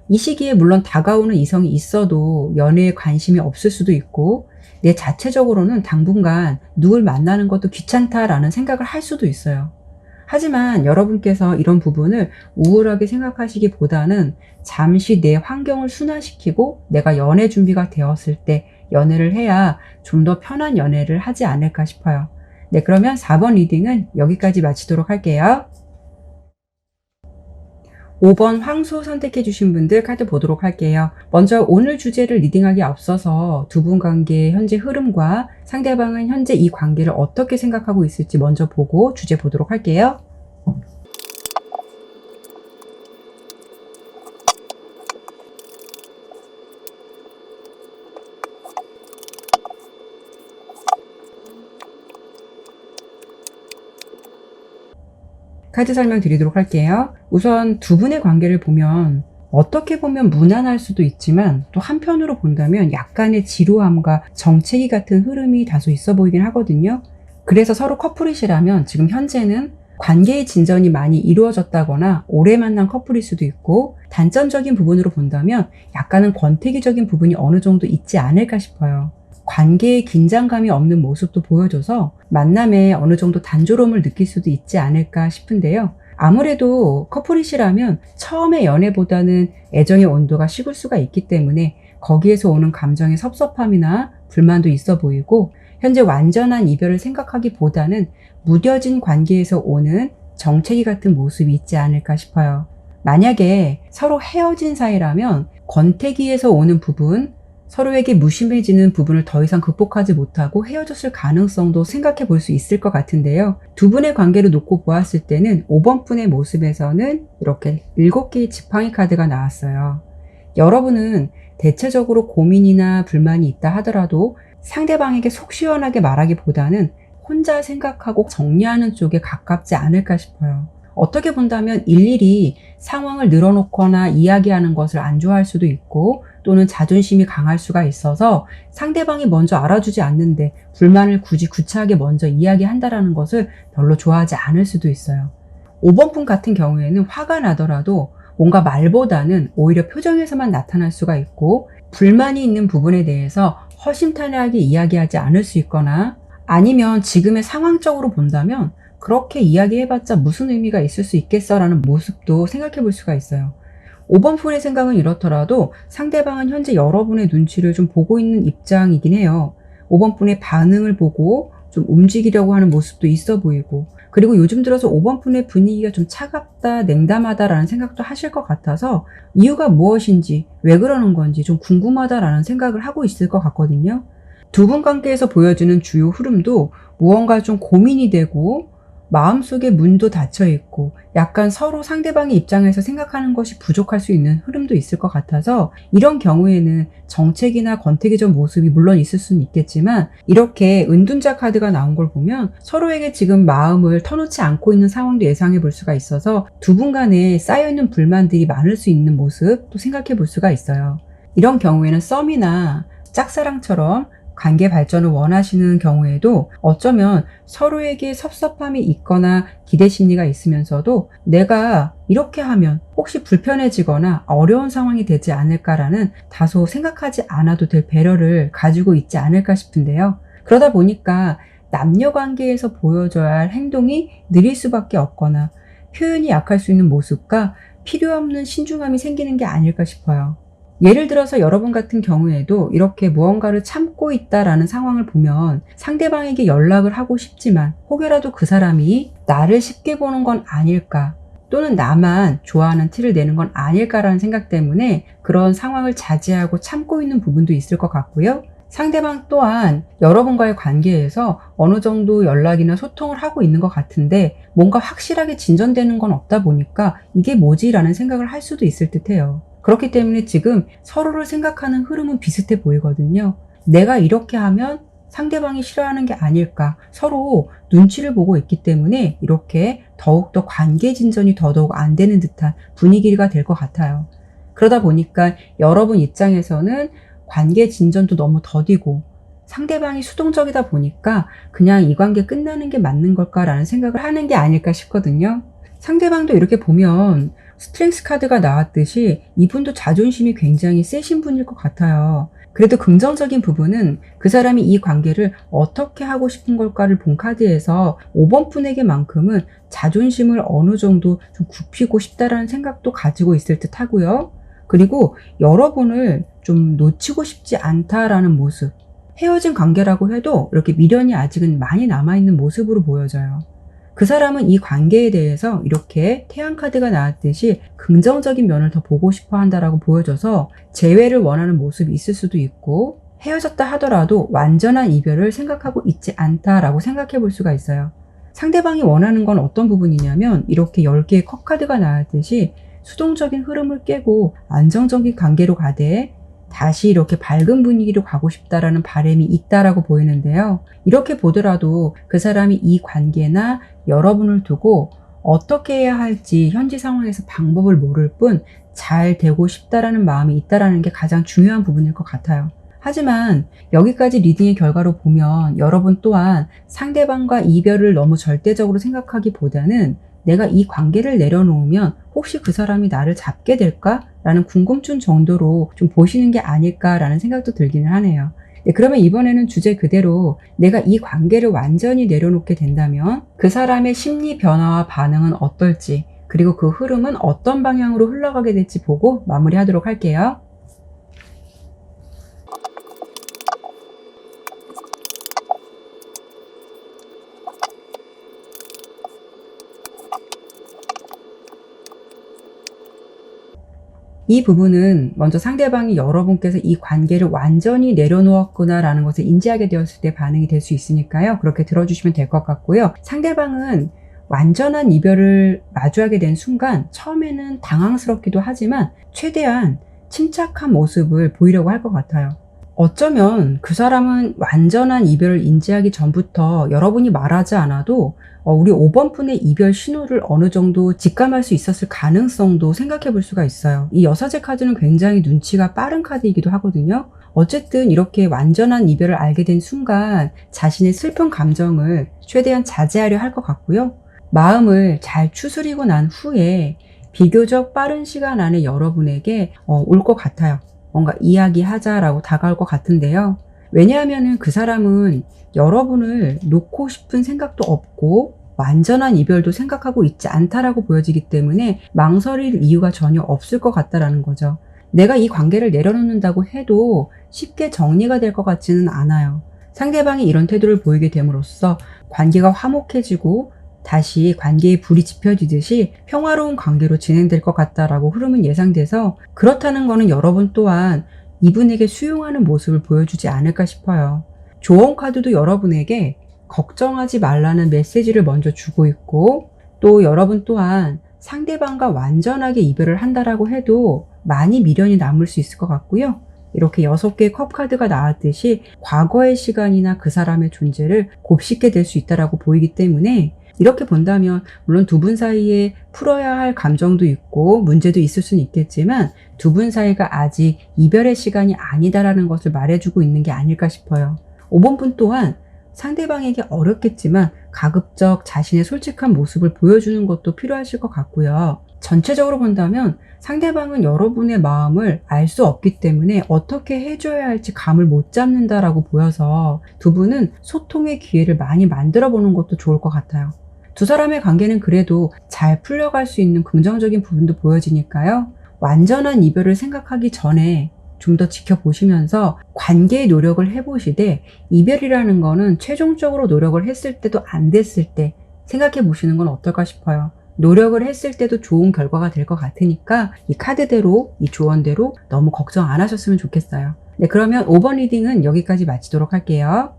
이 시기에 물론 다가오는 이성이 있어도 연애에 관심이 없을 수도 있고 내 자체적으로는 당분간 누굴 만나는 것도 귀찮다라는 생각을 할 수도 있어요. 하지만 여러분께서 이런 부분을 우울하게 생각하시기보다는 잠시 내 환경을 순화시키고 내가 연애 준비가 되었을 때 연애를 해야 좀 더 편한 연애를 하지 않을까 싶어요. 네, 그러면 4번 리딩은 여기까지 마치도록 할게요. 5번 황소 선택해 주신 분들 카드 보도록 할게요. 먼저 오늘 주제를 리딩하기 앞서서 두 분 관계의 현재 흐름과 상대방은 현재 이 관계를 어떻게 생각하고 있을지 먼저 보고 주제 보도록 할게요. 카드 설명 드리도록 할게요. 우선 두 분의 관계를 보면 어떻게 보면 무난할 수도 있지만 또 한편으로 본다면 약간의 지루함과 정체기 같은 흐름이 다소 있어 보이긴 하거든요. 그래서 서로 커플이시라면 지금 현재는 관계의 진전이 많이 이루어졌다거나 오래 만난 커플일 수도 있고 단점적인 부분으로 본다면 약간은 권태기적인 부분이 어느 정도 있지 않을까 싶어요. 관계에 긴장감이 없는 모습도 보여줘서 만남에 어느 정도 단조로움을 느낄 수도 있지 않을까 싶은데요. 아무래도 커플이시라면 처음의 연애보다는 애정의 온도가 식을 수가 있기 때문에 거기에서 오는 감정의 섭섭함이나 불만도 있어 보이고 현재 완전한 이별을 생각하기보다는 무뎌진 관계에서 오는 정체기 같은 모습이 있지 않을까 싶어요. 만약에 서로 헤어진 사이라면 권태기에서 오는 부분, 서로에게 무심해지는 부분을 더 이상 극복하지 못하고 헤어졌을 가능성도 생각해 볼 수 있을 것 같은데요. 두 분의 관계를 놓고 보았을 때는 5번 분의 모습에서는 이렇게 7개의 지팡이 카드가 나왔어요. 여러분은 대체적으로 고민이나 불만이 있다 하더라도 상대방에게 속 시원하게 말하기보다는 혼자 생각하고 정리하는 쪽에 가깝지 않을까 싶어요. 어떻게 본다면 일일이 상황을 늘어놓거나 이야기하는 것을 안 좋아할 수도 있고 또는 자존심이 강할 수가 있어서 상대방이 먼저 알아주지 않는데 불만을 굳이 구차하게 먼저 이야기한다라는 것을 별로 좋아하지 않을 수도 있어요. 5번 분 같은 경우에는 화가 나더라도 뭔가 말보다는 오히려 표정에서만 나타날 수가 있고 불만이 있는 부분에 대해서 허심탄회하게 이야기하지 않을 수 있거나 아니면 지금의 상황적으로 본다면 그렇게 이야기해봤자 무슨 의미가 있을 수 있겠어라는 모습도 생각해 볼 수가 있어요. 5번 분의 생각은 이렇더라도 상대방은 현재 여러분의 눈치를 좀 보고 있는 입장이긴 해요. 5번 분의 반응을 보고 좀 움직이려고 하는 모습도 있어 보이고 그리고 요즘 들어서 5번 분의 분위기가 좀 차갑다, 냉담하다라는 생각도 하실 것 같아서 이유가 무엇인지, 왜 그러는 건지 좀 궁금하다라는 생각을 하고 있을 것 같거든요. 두 분 관계에서 보여주는 주요 흐름도 무언가 좀 고민이 되고 마음속에 문도 닫혀 있고 약간 서로 상대방의 입장에서 생각하는 것이 부족할 수 있는 흐름도 있을 것 같아서 이런 경우에는 정책이나 권태기적 모습이 물론 있을 수는 있겠지만 이렇게 은둔자 카드가 나온 걸 보면 서로에게 지금 마음을 터놓지 않고 있는 상황도 예상해 볼 수가 있어서 두 분 간에 쌓여있는 불만들이 많을 수 있는 모습 또 생각해 볼 수가 있어요. 이런 경우에는 썸이나 짝사랑처럼 관계 발전을 원하시는 경우에도 어쩌면 서로에게 섭섭함이 있거나 기대 심리가 있으면서도 내가 이렇게 하면 혹시 불편해지거나 어려운 상황이 되지 않을까라는 다소 생각하지 않아도 될 배려를 가지고 있지 않을까 싶은데요. 그러다 보니까 남녀 관계에서 보여줘야 할 행동이 느릴 수밖에 없거나 표현이 약할 수 있는 모습과 필요 없는 신중함이 생기는 게 아닐까 싶어요. 예를 들어서 여러분 같은 경우에도 이렇게 무언가를 참고 있다라는 상황을 보면 상대방에게 연락을 하고 싶지만 혹여라도 그 사람이 나를 쉽게 보는 건 아닐까, 또는 나만 좋아하는 티를 내는 건 아닐까라는 생각 때문에 그런 상황을 자제하고 참고 있는 부분도 있을 것 같고요. 상대방 또한 여러분과의 관계에서 어느 정도 연락이나 소통을 하고 있는 것 같은데 뭔가 확실하게 진전되는 건 없다 보니까 이게 뭐지? 라는 생각을 할 수도 있을 듯해요. 그렇기 때문에 지금 서로를 생각하는 흐름은 비슷해 보이거든요. 내가 이렇게 하면 상대방이 싫어하는 게 아닐까, 서로 눈치를 보고 있기 때문에 이렇게 더욱더 관계 진전이 더더욱 안 되는 듯한 분위기가 될 것 같아요. 그러다 보니까 여러분 입장에서는 관계 진전도 너무 더디고 상대방이 수동적이다 보니까 그냥 이 관계 끝나는 게 맞는 걸까라는 생각을 하는 게 아닐까 싶거든요. 상대방도 이렇게 보면 스트렝스 카드가 나왔듯이 이분도 자존심이 굉장히 세신 분일 것 같아요. 그래도 긍정적인 부분은 그 사람이 이 관계를 어떻게 하고 싶은 걸까를 본 카드에서 5번 분에게만큼은 자존심을 어느 정도 좀 굽히고 싶다라는 생각도 가지고 있을 듯 하고요. 그리고 여러분을 좀 놓치고 싶지 않다라는 모습, 헤어진 관계라고 해도 이렇게 미련이 아직은 많이 남아있는 모습으로 보여져요. 그 사람은 이 관계에 대해서 이렇게 태양 카드가 나왔듯이 긍정적인 면을 더 보고 싶어 한다라고 보여져서 재회를 원하는 모습이 있을 수도 있고, 헤어졌다 하더라도 완전한 이별을 생각하고 있지 않다라고 생각해 볼 수가 있어요. 상대방이 원하는 건 어떤 부분이냐면 이렇게 10개의 컵 카드가 나왔듯이 수동적인 흐름을 깨고 안정적인 관계로 가되 다시 이렇게 밝은 분위기로 가고 싶다라는 바람이 있다라고 보이는데요. 이렇게 보더라도 그 사람이 이 관계나 여러분을 두고 어떻게 해야 할지 현지 상황에서 방법을 모를 뿐 잘 되고 싶다라는 마음이 있다라는 게 가장 중요한 부분일 것 같아요. 하지만 여기까지 리딩의 결과로 보면 여러분 또한 상대방과 이별을 너무 절대적으로 생각하기보다는 내가 이 관계를 내려놓으면 혹시 그 사람이 나를 잡게 될까? 라는 궁금증 정도로 좀 보시는 게 아닐까라는 생각도 들기는 하네요. 네, 그러면 이번에는 주제 그대로 내가 이 관계를 완전히 내려놓게 된다면 그 사람의 심리 변화와 반응은 어떨지, 그리고 그 흐름은 어떤 방향으로 흘러가게 될지 보고 마무리하도록 할게요. 이 부분은 먼저 상대방이 여러분께서 이 관계를 완전히 내려놓았구나 라는 것을 인지하게 되었을 때 반응이 될 수 있으니까요. 그렇게 들어주시면 될 것 같고요. 상대방은 완전한 이별을 마주하게 된 순간 처음에는 당황스럽기도 하지만 최대한 침착한 모습을 보이려고 할 것 같아요. 어쩌면 그 사람은 완전한 이별을 인지하기 전부터 여러분이 말하지 않아도 우리 5번 분의 이별 신호를 어느 정도 직감할 수 있었을 가능성도 생각해 볼 수가 있어요. 이 여사제 카드는 굉장히 눈치가 빠른 카드이기도 하거든요. 어쨌든 이렇게 완전한 이별을 알게 된 순간 자신의 슬픈 감정을 최대한 자제하려 할 것 같고요. 마음을 잘 추스리고 난 후에 비교적 빠른 시간 안에 여러분에게 올 것 같아요. 뭔가 이야기하자라고 다가올 것 같은데요. 왜냐하면 그 사람은 여러분을 놓고 싶은 생각도 없고 완전한 이별도 생각하고 있지 않다라고 보여지기 때문에 망설일 이유가 전혀 없을 것 같다라는 거죠. 내가 이 관계를 내려놓는다고 해도 쉽게 정리가 될 것 같지는 않아요. 상대방이 이런 태도를 보이게 됨으로써 관계가 화목해지고 다시 관계에 불이 지펴지듯이 평화로운 관계로 진행될 것 같다라고 흐름은 예상돼서, 그렇다는 거는 여러분 또한 이분에게 수용하는 모습을 보여주지 않을까 싶어요. 조언 카드도 여러분에게 걱정하지 말라는 메시지를 먼저 주고 있고, 또 여러분 또한 상대방과 완전하게 이별을 한다라고 해도 많이 미련이 남을 수 있을 것 같고요. 이렇게 6개의 컵 카드가 나왔듯이 과거의 시간이나 그 사람의 존재를 곱씹게 될 수 있다라고 보이기 때문에, 이렇게 본다면 물론 두 분 사이에 풀어야 할 감정도 있고 문제도 있을 수는 있겠지만 두 분 사이가 아직 이별의 시간이 아니다라는 것을 말해주고 있는 게 아닐까 싶어요. 5번분 또한 상대방에게 어렵겠지만 가급적 자신의 솔직한 모습을 보여주는 것도 필요하실 것 같고요. 전체적으로 본다면 상대방은 여러분의 마음을 알 수 없기 때문에 어떻게 해줘야 할지 감을 못 잡는다라고 보여서 두 분은 소통의 기회를 많이 만들어 보는 것도 좋을 것 같아요. 두 사람의 관계는 그래도 잘 풀려갈 수 있는 긍정적인 부분도 보여지니까요. 완전한 이별을 생각하기 전에 좀 더 지켜보시면서 관계의 노력을 해보시되 이별이라는 거는 최종적으로 노력을 했을 때도 안 됐을 때 생각해 보시는 건 어떨까 싶어요. 노력을 했을 때도 좋은 결과가 될 것 같으니까 이 카드대로, 이 조언대로 너무 걱정 안 하셨으면 좋겠어요. 네, 그러면 5번 리딩은 여기까지 마치도록 할게요.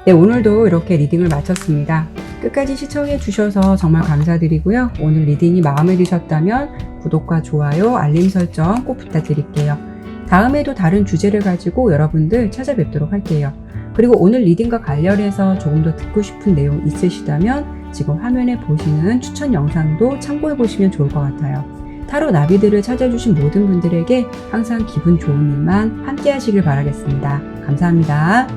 네, 오늘도 이렇게 리딩을 마쳤습니다. 끝까지 시청해 주셔서 정말 감사드리고요. 오늘 리딩이 마음에 드셨다면 구독과 좋아요, 알림 설정 꼭 부탁드릴게요. 다음에도 다른 주제를 가지고 여러분들 찾아뵙도록 할게요. 그리고 오늘 리딩과 관련해서 조금 더 듣고 싶은 내용 있으시다면 지금 화면에 보시는 추천 영상도 참고해 보시면 좋을 것 같아요. 타로 나비들을 찾아주신 모든 분들에게 항상 기분 좋은 일만 함께 하시길 바라겠습니다. 감사합니다.